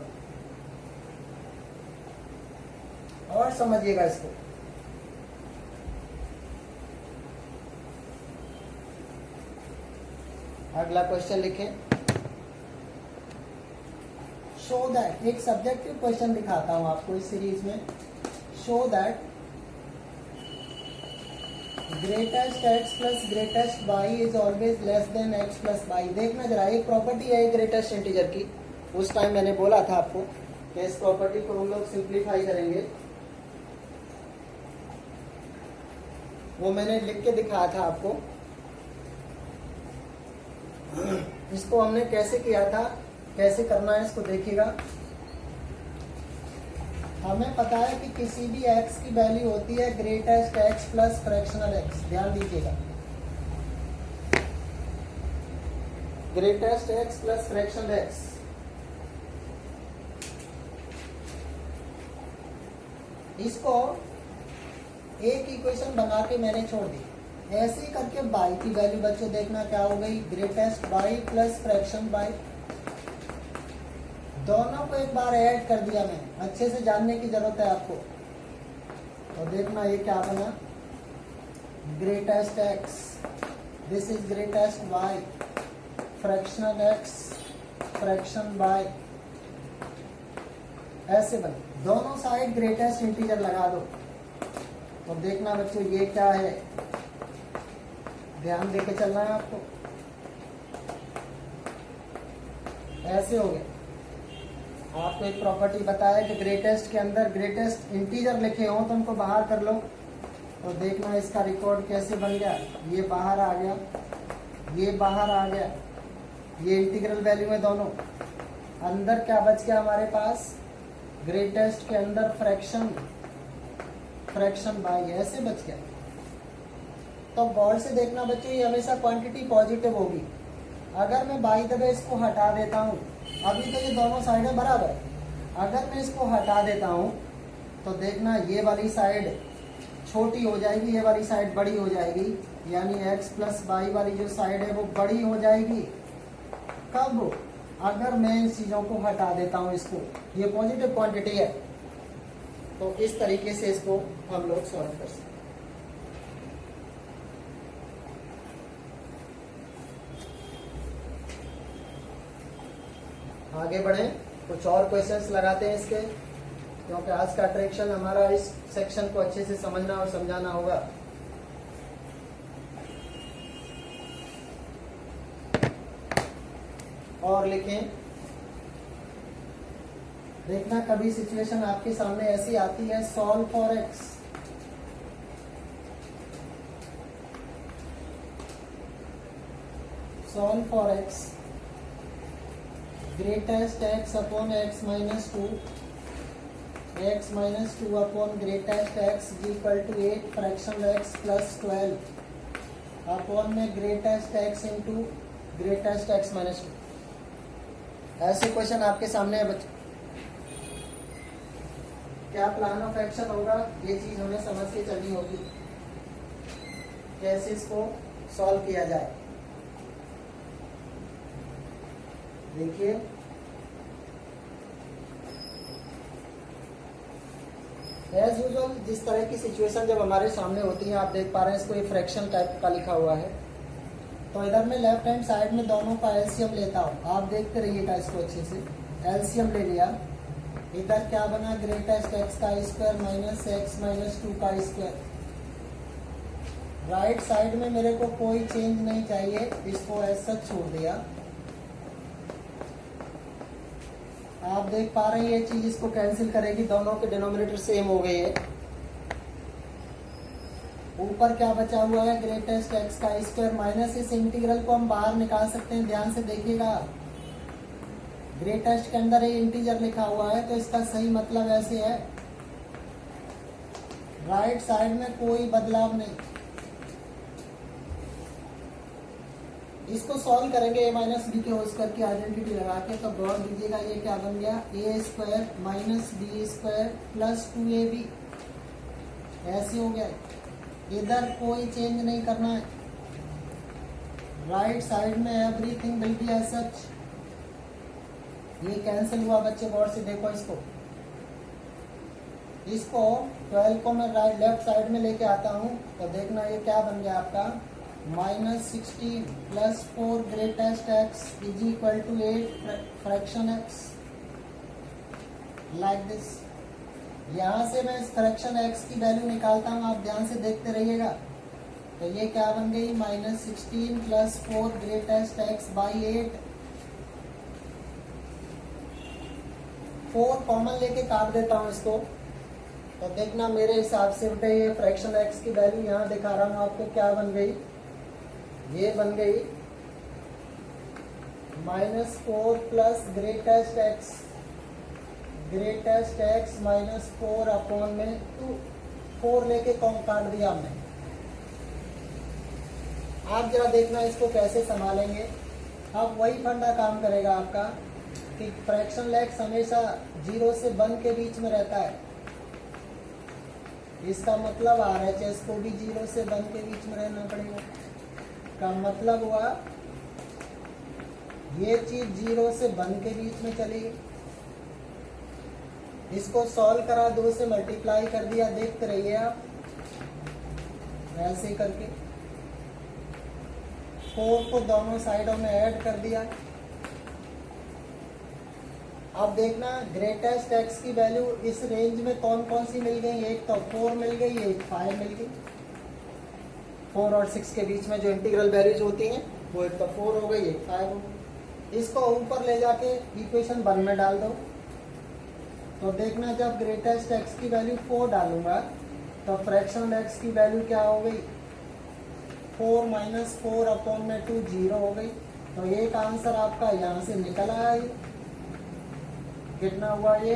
और समझिएगा इसको। अगला क्वेश्चन लिखें। शो दैट, एक सब्जेक्टिव क्वेश्चन दिखाता हूं आपको इस सीरीज में। Show that greatest x plus greatest y is always less than x plus y। देखना जरा, एक प्रॉपर्टी है ग्रेटेस्ट इंटीजर की। उस टाइम मैंने बोला था आपको कि इस प्रॉपर्टी को हम लोग सिंप्लीफाई करेंगे। वो मैंने लिख के दिखाया था आपको। इसको हमने कैसे किया था, कैसे करना है इसको देखिएगा। हमें पता है कि किसी भी x की वैल्यू होती है greatest x plus fractional x। ध्यान दीजिएगा, greatest x plus fractional x। इसको एक इक्वेशन बना के मैंने छोड़ दी। ऐसे ही करके y की वैल्यू बच्चों देखना क्या हो गई, greatest y plus fraction y। दोनों को एक बार ऐड कर दिया मैं, अच्छे से जानने की जरूरत है आपको। तो देखना ये क्या बना, greatest x, this is greatest y, fractional x, fraction y, ऐसे बने। दोनों साइड ग्रेटेस्ट इंटीजर लगा दो। तो देखना बच्चों ये क्या है, ध्यान देके चलना है आपको। ऐसे हो गया। आपको एक प्रॉपर्टी बताया कि ग्रेटेस्ट के अंदर ग्रेटेस्ट इंटीजर लिखे हो तो उनको बाहर कर लो। तो देखना इसका रिकॉर्ड कैसे बन गया, ये बाहर आ गया, ये बाहर आ गया, ये इंटीग्रल वैल्यू है दोनों। अंदर क्या बच गया हमारे पास, ग्रेटेस्ट के अंदर फ्रैक्शन, फ्रैक्शन बाई ऐसे बच गया। तो गौर से देखना बच्चों, ये हमेशा क्वांटिटी पॉजिटिव होगी। अगर मैं बाई द वे इसको हटा देता हूँ, अभी तो ये दोनों साइडें बराबर, अगर मैं इसको हटा देता हूँ तो देखना ये वाली साइड छोटी हो जाएगी, ये वाली साइड बड़ी हो जाएगी, यानी x प्लस वाई वाली जो साइड है वो बड़ी हो जाएगी। कब, अगर मैं इन चीजों को हटा देता हूँ, इसको, ये पॉजिटिव क्वांटिटी है। तो इस तरीके से इसको हम लोग सॉल्व कर सकते हैं। आगे बढ़े, कुछ और क्वेश्चंस लगाते हैं इसके, क्योंकि आज का अट्रैक्शन हमारा इस सेक्शन को अच्छे से समझना और समझाना होगा। और लिखें, देखना कभी सिचुएशन आपके सामने ऐसी आती है, solve for x, solve for x greatest x upon x minus 2, x minus 2 upon greatest x equal to 8 fraction x plus 12 upon में greatest x into greatest x minus 2। ऐसे क्वेश्चन आपके सामने है बच्चों। क्या प्लान ऑफ एक्शन होगा, ये चीज हमें समझ के चलनी होगी, कैसे इसको सॉल्व किया जाए। देखिए एज यूजुअल जिस तरह की सिचुएशन जब हमारे सामने होती है, आप देख पा रहे हैं इसको, ये फ्रैक्शन टाइप का लिखा हुआ है। तो इधर में लेफ्ट हैंड साइड में दोनों का एलसीएम लेता हूं, आप देखते रहिएगा इसको अच्छे से। एलसीएम ले लिया, इधर क्या बना, ग्रेटेस्ट एक्स का स्क्वायर माइनस एक्स माइनस 2 का स्क्वायर। राइट साइड में मेरे को कोई चेंज नहीं चाहिए, इसको ऐसा छोड़ दिया। आप देख पा रहे हैं ये चीज इसको कैंसिल करेगी, दोनों के डिनोमिनेटर सेम हो गए हैं। ऊपर क्या बचा हुआ है, ग्रेटेस्ट एक्स का स्क्वायर माइनस, इस इंटीग्रल को हम बाहर निकाल सकते हैं, ध्यान से देखिएगा। ग्रेटेस्ट के अंदर ये इंटीजर लिखा हुआ है, तो इसका सही मतलब ऐसे है, राइट साइड में कोई बदलाव नहीं। इसको सॉल्व करेंगे a माइनस बी के होल स्क्वायर की आइडेंटिटी लगा के, तो गौर दीजिएगा ये क्या बन गया, a square minus B square plus 2ab, ऐसे हो गया। इधर कोई चेंज नहीं करना है, राइट साइड में everything will be as such. ये कैंसिल हुआ बच्चे, गौर से देखो इसको। इसको 12 को मैं राइट लेफ्ट साइड में लेके आता हूँ, तो देखना ये क्या बन गया आपका, minus 16 plus 4 greatest X is equal to 8 fraction X, like this. यहाँ से मैं इस फ्रैक्शन एक्स की वैल्यू निकालता हूँ, आप ध्यान से देखते रहिएगा। तो ये क्या बन गई, minus 16 plus 4 greatest x by 8। 4 common लेके काट देता हूँ इसको, तो देखना मेरे हिसाब से बेटे ये फ्रैक्शन एक्स की वैल्यू यहाँ दिखा रहा हूँ आपको, क्या बन गई, ये बन गई -4 plus greatest x minus 4 upon में 2। 4 लेके कौन काट दिया हमने। आप जरा देखना इसको कैसे संभालेंगे। अब वही फंडा काम करेगा आपका कि फ्रैक्शन एक्स हमेशा 0 से 1 के बीच में रहता है। इसका मतलब RHS को भी 0 से 1 के बीच में रहना पड़ेगा। का मतलब हुआ ये चीज 0 से 1 के बीच में चली गई। इसको सॉल्व करा, 2 से मल्टीप्लाई कर दिया, देखते रहिए आप ऐसे करके। 4 को दोनों साइडों में ऐड कर दिया। अब देखना ग्रेटेस्ट एक्स की वैल्यू इस रेंज में कौन कौन सी मिल गई, एक तो 4 मिल गई, एक 5 मिल गई। 4 और 6 के बीच में जो इंटीग्रल वैल्यूज होती हैं वो एक तो 4 हो गई, एक 5 हो गई। इसको ऊपर ले जाके इक्वेशन 1 में डाल दो। तो देखना जब ग्रेटेस्ट एक्स की वैल्यू 4 डालूंगा तो फ्रैक्शन एक्स की वैल्यू क्या हो गई, 4 माइनस 4 अपॉन में 2 0 हो गई। तो एक आंसर आपका यहाँ से निकल आया। कितना हुआ ये,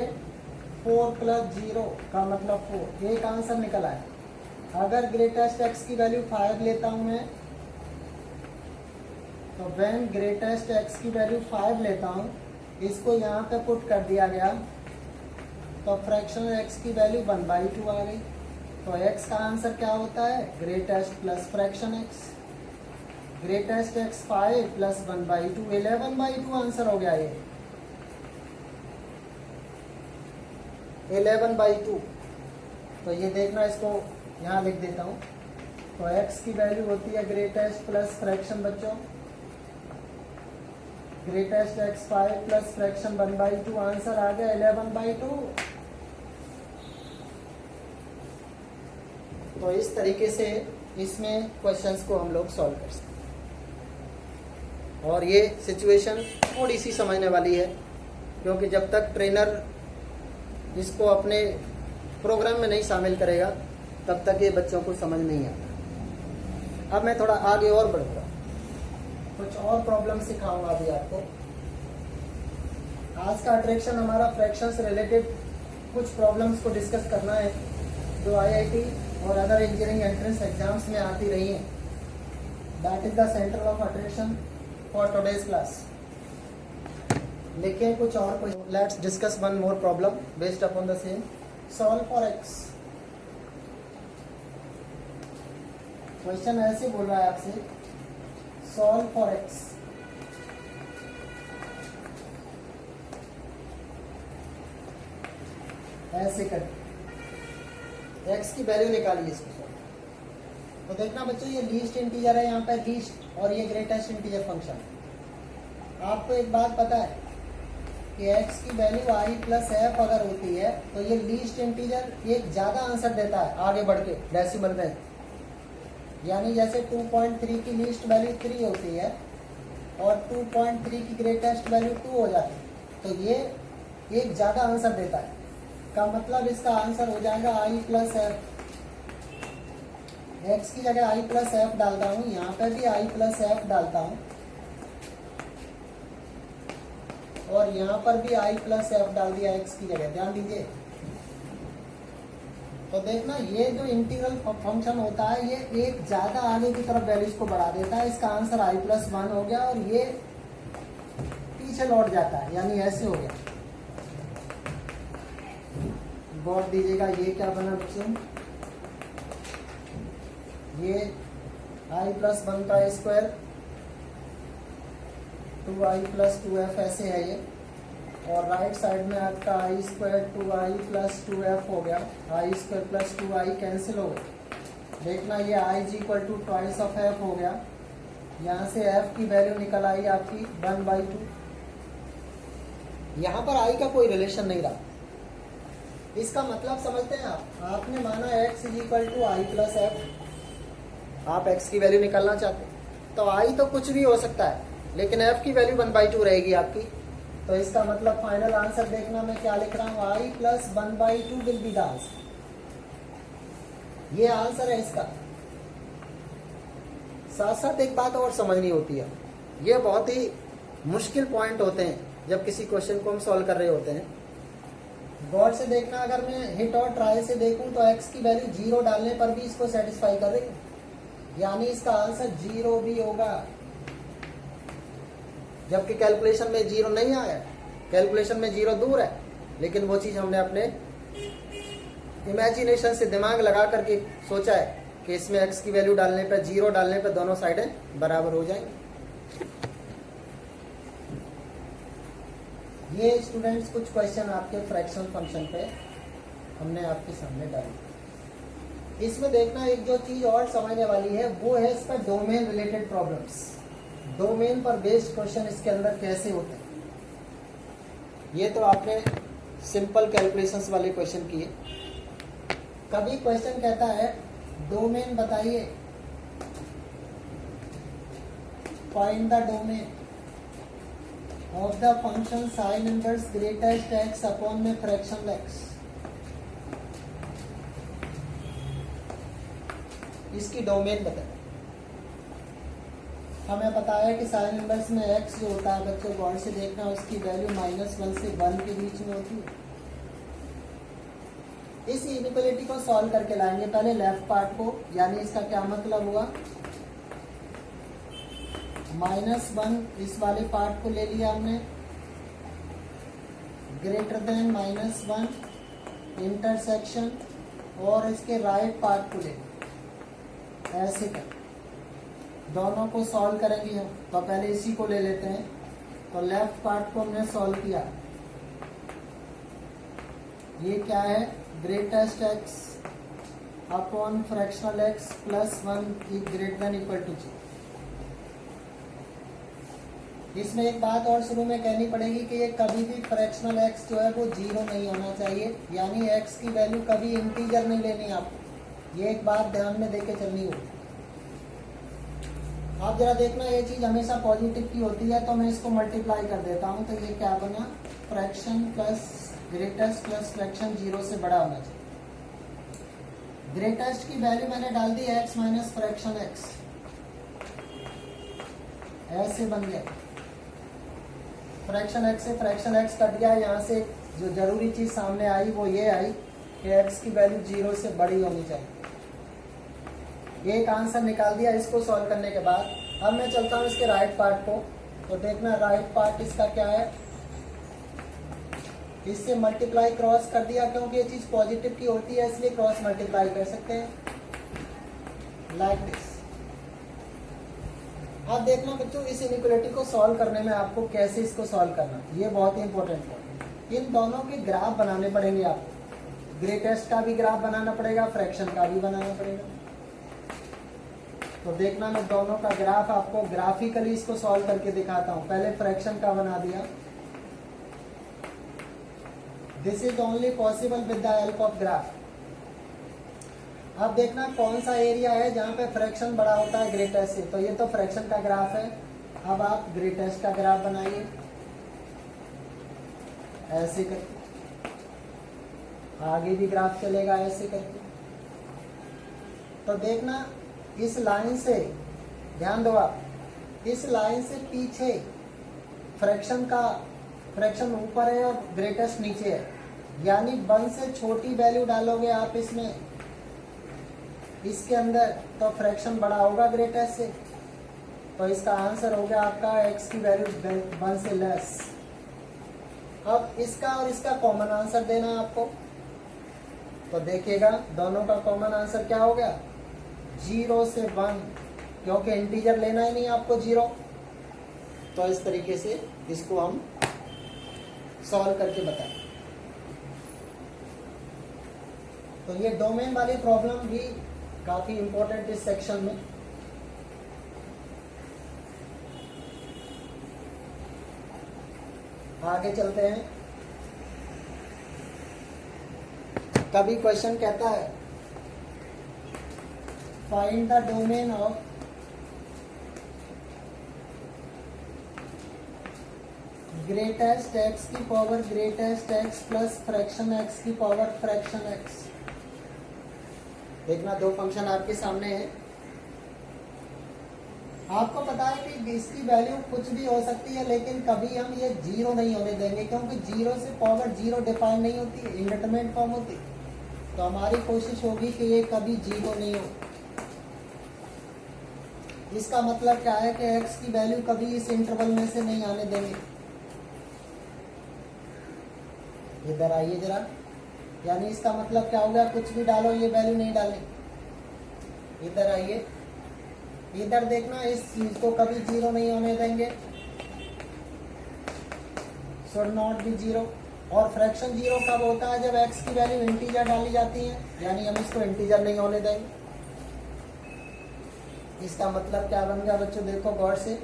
4 प्लस 0 का मतलब 4, एक आंसर निकल आया। अगर ग्रेटेस्ट एक्स की वैल्यू 5 लेता हूं मैं, तो व्हेन ग्रेटेस्ट एक्स की वैल्यू 5 लेता हूं, इसको यहाँ पे पुट कर दिया गया तो फ्रैक्शन एक्स की वैल्यू 1/2 आ गई। तो एक्स का आंसर क्या होता है, greatest plus fraction x. Greatest x 5 plus 1/2, 11/2 answer हो गया ये, 11/2। तो ये देखना, इसको यहाँ लिख देता हूँ। तो x की वैल्यू होती है ग्रेटेस्ट प्लस फ्रैक्शन बच्चों, greatest x 5 plus fraction 1/2, answer आ गया 11/2। तो इस तरीके से इसमें क्वेश्चंस को हम लोग सॉल्व कर सकते हैं। और ये सिचुएशन थोड़ी सी समझने वाली है, क्योंकि जब तक ट्रेनर इसको अपने प्रोग्राम में नहीं शामिल करेगा तब तक ये बच्चों को समझ नहीं आता। अब मैं थोड़ा आगे और बढ़ूंगा, कुछ और प्रॉब्लम सिखाऊंगा अभी आपको। आज का अट्रैक्शन हमारा फ्रैक्शन से रिलेटेड कुछ प्रॉब्लम्स को डिस्कस करना है जो IIT और अदर इंजीनियरिंग एंट्रेंस एग्जाम्स में आती रही हैं। That is the centre of attraction for today's class. लिखें कुछ और question. Let's discuss one more problem based upon the same. Solve for x. Question ऐसे बोल रहा है आपसे, सॉल्व फॉर एक्स। ऐसे कर एक्स की वैल्यू निकालिए इसको। तो देखना बच्चों, ये लीस्ट इंटीजर है, यहाँ पे लीस्ट, और ये ग्रेटेस्ट इंटीजर फंक्शन। आपको एक बात पता है कि x की वैल्यू i प्लस एफ अगर होती है तो ये लीस्ट इंटीजर एक ज्यादा आंसर देता है आगे बढ़ के डेसिमल में। यानी जैसे 2.3 की लीस्ट वैल्यू 3 होती है और 2.3 की ग्रेटेस्ट वैल्यू 2 हो जाती है, तो ये एक ज्यादा आंसर देता है। का मतलब इसका आंसर हो जाएगा i प्लस एफ। एक्स की जगह i प्लस एफ डालता हूँ, यहाँ पर भी i प्लस एफ डालता हूँ, और यहाँ पर भी i प्लस एफ डाल दिया x की जगह। ध्यान दीजिए। तो देखना, ये जो इंटीग्रल फंक्शन होता है ये एक ज्यादा आगे की तरफ वैल्यूज को बढ़ा देता है। इसका आंसर i प्लस 1 हो गया और ये पीछे लौट जाता है, यानी ऐसे हो गया। गौर दीजिएगा, ये क्या बना बच्चों, ये i प्लस 1 का स्क्वायर 2i प्लस 2f ऐसे है ये, और राइट साइड में आपका i square 2i plus 2f हो गया। i square plus 2i cancel हो गया। देखना, ये i is equal to twice of f हो गया। यहाँ से f की वैल्यू निकल आई आपकी 1/2। यहाँ पर i का कोई रिलेशन नहीं रहा। इसका मतलब समझते हैं आप, आपने माना x is equal to i plus F. आप x की वैल्यू निकालना चाहते हैं तो i तो कुछ भी हो सकता है, लेकिन f की वैल्यू 1/2 रहेगी आपकी। तो इसका मतलब फाइनल आंसर देखना मैं क्या लिख रहा हूँ, i plus 1/2 will be the answer. ये आंसर है इसका। साथ साथ एक बात और समझनी होती है, ये बहुत ही मुश्किल पॉइंट होते हैं जब किसी क्वेश्चन को हम सॉल्व कर रहे होते हैं। गौर से देखना, अगर मैं हिट और ट्राई से देखूं तो x की वैल्यू 0 डालने पर भी इसको सेटिस्फाई कर रही है, यानी इसका आंसर 0 भी होगा। जबकि कैलकुलेशन में 0 नहीं आया, कैलकुलेशन में 0 दूर है, लेकिन वो चीज हमने अपने इमेजिनेशन से दिमाग लगा करके सोचा है कि इसमें x की वैल्यू डालने पर, 0 डालने पर दोनों साइडें बराबर हो जाएंगी। ये स्टूडेंट्स कुछ क्वेश्चन आपके फ्रैक्शन फंक्शन पे हमने आपके सामने डाले। इसमें देखना, एक जो चीज और समझने वाली है वो है इसका डोमेन रिलेटेड प्रॉब्लम्स। डोमेन पर बेस्ड क्वेश्चन इसके अंदर कैसे होते हैं। ये तो आपने सिंपल कैलकुलेशंस वाले क्वेश्चन किए। कभी क्वेश्चन कहता है डोमेन बताइए, find the domain of the function sine inverse greatest X upon में फ्रैक्शन एक्स। इसकी डोमेन बताए। हमें पता है कि साइन इनवर्स में एक्स जो होता है बच्चों गौर से देखना, उसकी वैल्यू -1 से 1 के बीच में होती है। इस इनइक्वालिटी को सॉल्व करके लाएंगे पहले लेफ्ट पार्ट को, यानी इसका क्या मतलब हुआ, -1 इस वाले पार्ट को ले लिया हमने, ग्रेटर देन -1 इंटरसेक्शन, और इसके राइट पार्ट को ले ऐसे कर, दोनों को सॉल्व करेंगे हम। तो पहले इसी को ले लेते हैं। तो लेफ्ट पार्ट को हमने सॉल्व किया, ये क्या है, greatest X upon fractional X plus 1 greater than equal to 0। इसमें एक बात और शुरू में कहनी पड़ेगी कि ये कभी भी फ्रैक्शनल एक्स जो है वो 0 नहीं होना चाहिए, यानी एक्स की वैल्यू कभी इंटीजर नहीं लेनी आपको। ये एक बात ध्यान में देके चलनी होगी। आप जरा देखना, ये चीज हमेशा पॉजिटिव की होती है, तो मैं इसको मल्टीप्लाई कर देता हूँ। तो ये क्या बना, fraction plus greatest plus fraction 0 से बड़ा होना चाहिए। ग्रेटेस्ट की वैल्यू मैंने डाल दी x माइनस फ्रैक्शन x, ऐसे बन गया। फ्रैक्शन x से फ्रैक्शन x कट गया। यहाँ से जो जरूरी चीज सामने आई वो ये आई कि x की वैल्यू 0 से बड़ी होनी चाहिए। एक आंसर निकाल दिया इसको सॉल्व करने के बाद। अब मैं चलता हूँ इसके राइट पार्ट को। तो देखना राइट पार्ट इसका क्या है, इससे मल्टीप्लाई क्रॉस कर दिया, क्योंकि ये चीज पॉजिटिव की होती है इसलिए क्रॉस मल्टीप्लाई कर सकते हैं, लाइक दिस। अब देखना बच्चों, इस इनइक्वालिटी को सॉल्व करने में आपको कैसे इसको सॉल्व करना, ये बहुत ही इंपॉर्टेंट है। इन दोनों के ग्राफ बनाने पड़ेंगे आपको, ग्रेटेस्ट का भी ग्राफ बनाना पड़ेगा, फ्रैक्शन का भी बनाना पड़ेगा। तो देखना, मैं दोनों का ग्राफ आपको ग्राफिकली इसको सॉल्व करके दिखाता हूं। पहले फ्रैक्शन का बना दिया। This is only possible with the help of graph. अब देखना कौन सा एरिया है जहां पे फ्रैक्शन बड़ा होता है ग्रेटेस्ट से। तो ये तो फ्रैक्शन का ग्राफ है। अब आप ग्रेटेस्ट का ग्राफ बनाइए ऐसे करके, आगे भी ग्राफ चलेगा ऐसे करके। तो देखना इस लाइन से, ध्यान दो आप, इस लाइन से पीछे फ्रैक्शन ऊपर है और ग्रेटेस्ट नीचे है, यानी 1 से छोटी वैल्यू डालोगे आप इसमें, इसके अंदर, तो फ्रैक्शन बड़ा होगा ग्रेटेस्ट से। तो इसका आंसर हो गया आपका x की वैल्यू 1 से लेस। अब इसका और इसका कॉमन आंसर देना आपको। तो देखिएगा दोनों का कॉमन आंसर क्या हो गया, 0 से 1, क्योंकि इंटीजर लेना ही नहीं आपको 0। तो इस तरीके से इसको हम सॉल्व करके बताएं। तो ये डोमेन वाली प्रॉब्लम भी काफी इंपॉर्टेंट इस सेक्शन में। आगे चलते हैं। कभी क्वेश्चन कहता है find the domain of greatest x की power greatest x plus fraction x की पावर फ्रैक्शन एक्स। देखना दो फंक्शन आपके सामने है। आपको पता है कि इसकी वैल्यू कुछ भी हो सकती है, लेकिन कभी हम ये 0 नहीं होने देंगे, क्योंकि 0 से पावर 0 डिफाइन नहीं होती है, इंडेटरमिनेट फॉर्म होती। तो हमारी कोशिश होगी कि ये कभी 0 नहीं हो। इसका मतलब क्या है कि x की वैल्यू कभी इस इंटरवल में से नहीं आने देंगे। इधर आइए जरा, यानी इसका मतलब क्या हो गया, कुछ भी डालो ये वैल्यू नहीं डालें। इधर आइए, इधर देखना, इस चीज को कभी 0 नहीं होने देंगे, शुड नॉट बी 0। और फ्रैक्शन 0 कब होता है, जब x की वैल्यू इंटीजर डाली जाती है, यानी हम इसको इंटीजर नहीं होने देंगे। इसका मतलब क्या बन गया बच्चों, देखो गौर से,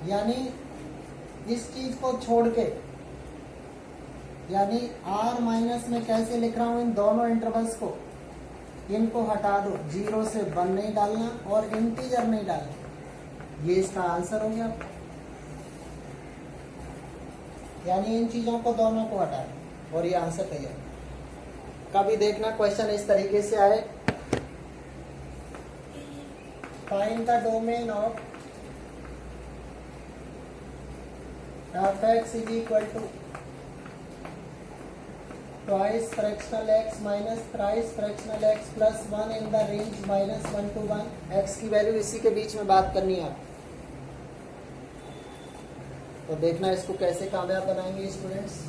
यानी इस चीज को छोड़ के, यानी r माइनस में कैसे लिख रहा हूं इन दोनों इंटरवल्स को, इनको हटा दो, 0 से 1 नहीं डालना और इंटीजर नहीं डालना। ये इसका आंसर हो गया। यानी इन चीजों को दोनों को हटा दो और ये आंसर तैयार। कभी देखना क्वेश्चन इस तरीके से आए, find the domain of f(x) is equal to twice fractional x minus thrice fractional x plus 1 in the range -1 to 1। x की वैल्यू इसी के बीच में बात करनी है आप, तो देखना इसको कैसे कामयाब बनाएंगे स्टूडेंट्स।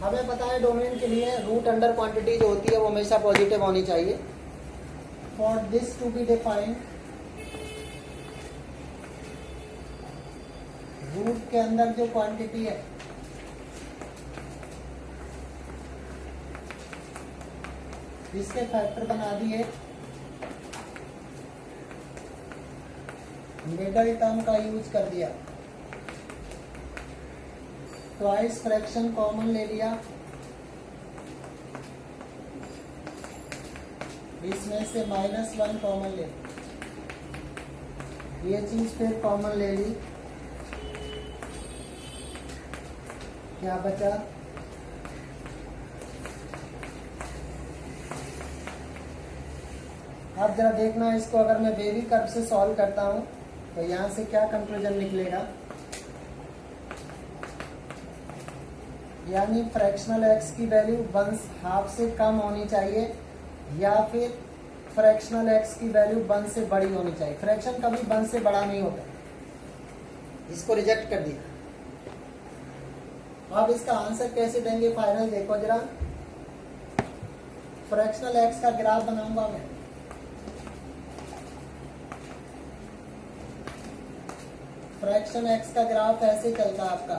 हमें पता है डोमेन के लिए रूट अंडर क्वांटिटी जो होती है वो हमेशा पॉजिटिव होनी चाहिए। For this to be defined, root के अंदर जो क्वांटिटी है इसके फैक्टर बना दिए, मिडल टर्म का यूज कर दिया, ट्वाइस फ्रैक्शन कॉमन ले लिया, इसमें से -1 कॉमन ले, ये चीज फिर कॉमन ले ली, क्या बचा, अब जरा देखना इसको, अगर मैं बेबी कर्व से सॉल्व करता हूं तो यहां से क्या कंक्लूजन निकलेगा, यानी फ्रैक्शनल x की वैल्यू 1/2 से कम होनी चाहिए या फिर फ्रैक्शनल x की वैल्यू 1 से बड़ी होनी चाहिए। फ्रैक्शन कभी 1 से बड़ा नहीं होता, इसको रिजेक्ट कर दिया। अब इसका आंसर कैसे देंगे फाइनल देखो जरा, फ्रैक्शनल x का ग्राफ बनाऊंगा मैं, फ्रैक्शन x का ग्राफ ऐसे चलता आपका।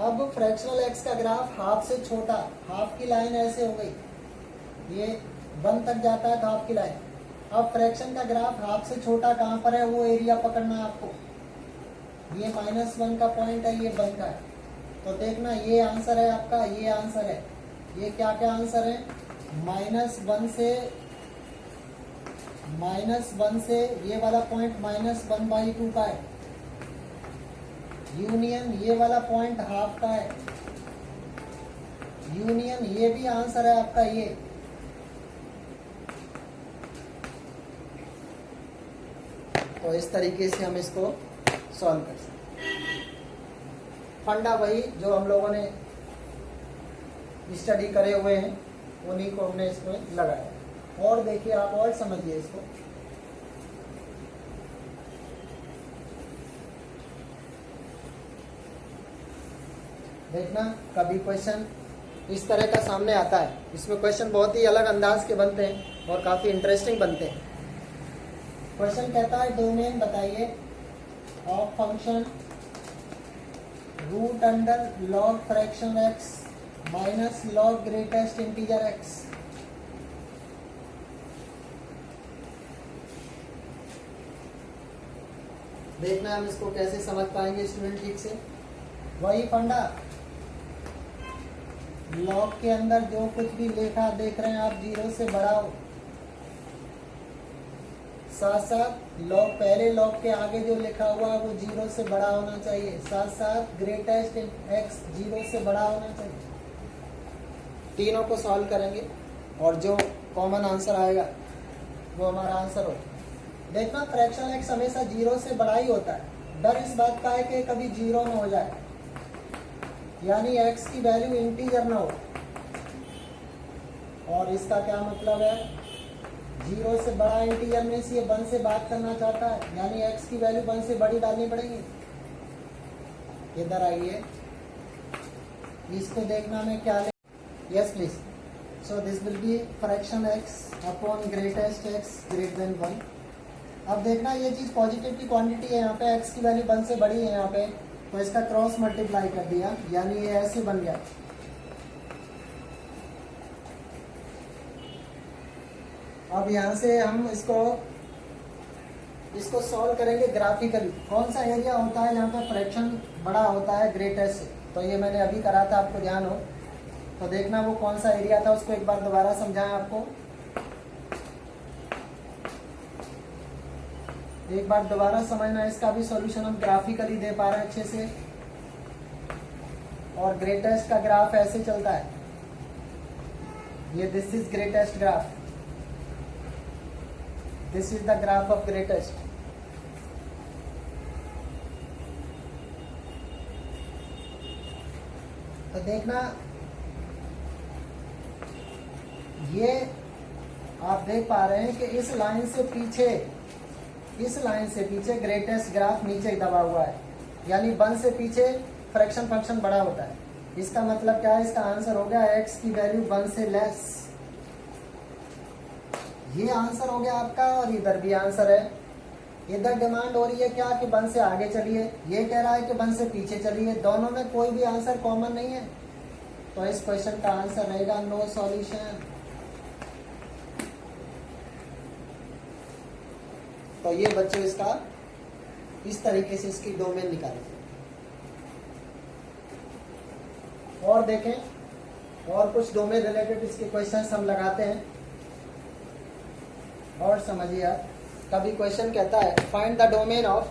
अब फ्रैक्शनल x का ग्राफ हाफ से छोटा, हाफ की लाइन ऐसे हो गई, ये 1 तक जाता है तो हाफ की लाइन। अब फ्रैक्शन का ग्राफ हाफ से छोटा कहां पर है वो एरिया पकड़ना है आपको, ये -1 का पॉइंट है, ये 1 का है, तो देखना ये आंसर है आपका, ये आंसर है। ये क्या क्या आंसर है, -1 से ये वाला पॉइंट -1/2 का है, यूनियन ये वाला पॉइंट हाफ का है, यूनियन ये भी आंसर है आपका ये। तो इस तरीके से हम इसको सॉल्व कर सकते हैं। फंडा वही जो हम लोगों ने स्टडी करे हुए हैं उन्हीं को हमने इसमें लगाया। और देखिए आप और समझिए इसको, देखना कभी क्वेश्चन इस तरह का सामने आता है, इसमें क्वेश्चन बहुत ही अलग अंदाज के बनते हैं और काफी इंटरेस्टिंग बनते हैं। क्वेश्चन कहता है डोमेन बताइए of function root under log fraction x minus log greatest integer x। देखना हम इसको कैसे समझ पाएंगे स्टूडेंट ठीक से। वही फंडा, लॉग के अंदर जो कुछ भी लिखा देख रहे हैं आप 0 से बड़ा हो, साथ साथ लॉग पहले लॉग के आगे जो लिखा हुआ है वो 0 से बड़ा होना चाहिए, साथ साथ ग्रेटेस्ट x 0 से बड़ा होना चाहिए। तीनों को सॉल्व करेंगे और जो कॉमन आंसर आएगा वो हमारा आंसर हो। देखना फ्रैक्शन x हमेशा 0 से बड़ा ही होता है, डर इस बात का है कि कभी 0 ना हो जाए, यानी x की वैल्यू इंटीजर ना हो। और इसका क्या मतलब है, 0 से बड़ा इंटीजर में से ये 1 से बात करना चाहता है, यानी x की वैल्यू 1 से बड़ी डालनी पड़ेगी। इधर आइए, इसको देखना मैं क्या ले, yes please. So this will B fraction x upon greatest x greater than 1। अब देखना ये चीज पॉजिटिव की क्वांटिटी है, यहाँ पे x की वैल्यू 1 से बड़ी है यहाँ पे, तो इसका क्रॉस मल्टीप्लाई कर दिया, यानी ये ऐसे बन गया। अब यहाँ से हम इसको सॉल्व करेंगे ग्राफिकली। कौन सा एरिया होता है जहाँ पे फ्रैक्शन बड़ा होता है ग्रेटेस्ट से, तो ये मैंने अभी करा था, आपको ध्यान हो तो देखना वो कौन सा एरिया था, उसको एक बार दोबारा समझाएं आपको। एक बार दोबारा समझना, इसका भी सॉल्यूशन हम ग्राफिकली दे पा रहे हैं अच्छे से। और ग्रेटेस्ट का ग्राफ ऐसे चलता है, ये this is greatest graph, this is the graph of greatest. तो देखना ये आप देख पा रहे हैं कि इस लाइन से पीछे ग्रेटेस्ट ग्राफ नीचे दबा हुआ है, यानी 1 से पीछे फ्रैक्शन फंक्शन बड़ा होता है। इसका मतलब क्या है, इसका आंसर हो गया x की वैल्यू 1 से लेस। ये आंसर हो गया आपका, और इधर भी आंसर है। इधर डिमांड हो रही है क्या कि 1 से आगे चलिए, ये कह रहा है कि 1 से पीछे चलिए, दोनों में कोई भी आंसर कॉमन नहीं है, तो इस क्वेश्चन का आंसर रहेगा नो सॉल्यूशन। तो ये बच्चों इसका इस तरीके से इसकी डोमेन निकालें। और देखें और कुछ डोमेन रिलेटेड इसके क्वेश्चंस हम लगाते हैं और समझिए आप। कभी क्वेश्चन कहता है find the domain of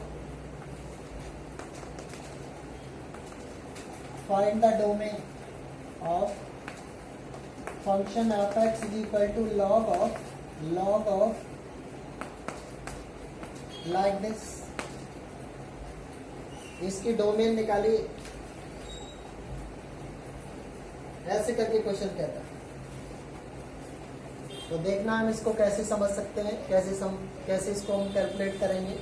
function of x is equal to log of like this. इसकी डोमेन निकालिए, ऐसे करके क्वेश्चन कहता है। तो देखना हम इसको कैसे समझ सकते हैं, कैसे इसको हम कैलकुलेट करेंगे।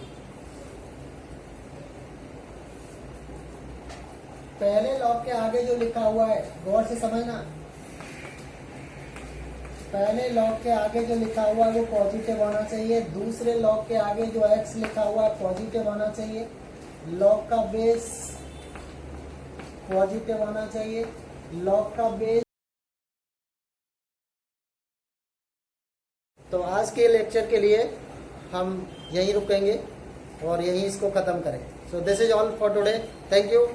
पहले लॉग के आगे जो लिखा हुआ है गौर से समझना, पहले लॉग के आगे जो लिखा हुआ है वो पॉजिटिव होना चाहिए, दूसरे लॉग के आगे जो x लिखा हुआ है पॉजिटिव होना चाहिए, लॉग का बेस पॉजिटिव होना चाहिए, लॉग का बेस। तो आज के लेक्चर के लिए हम यहीं रुकेंगे और यहीं इसको खत्म करें। So this is all for today, thank you.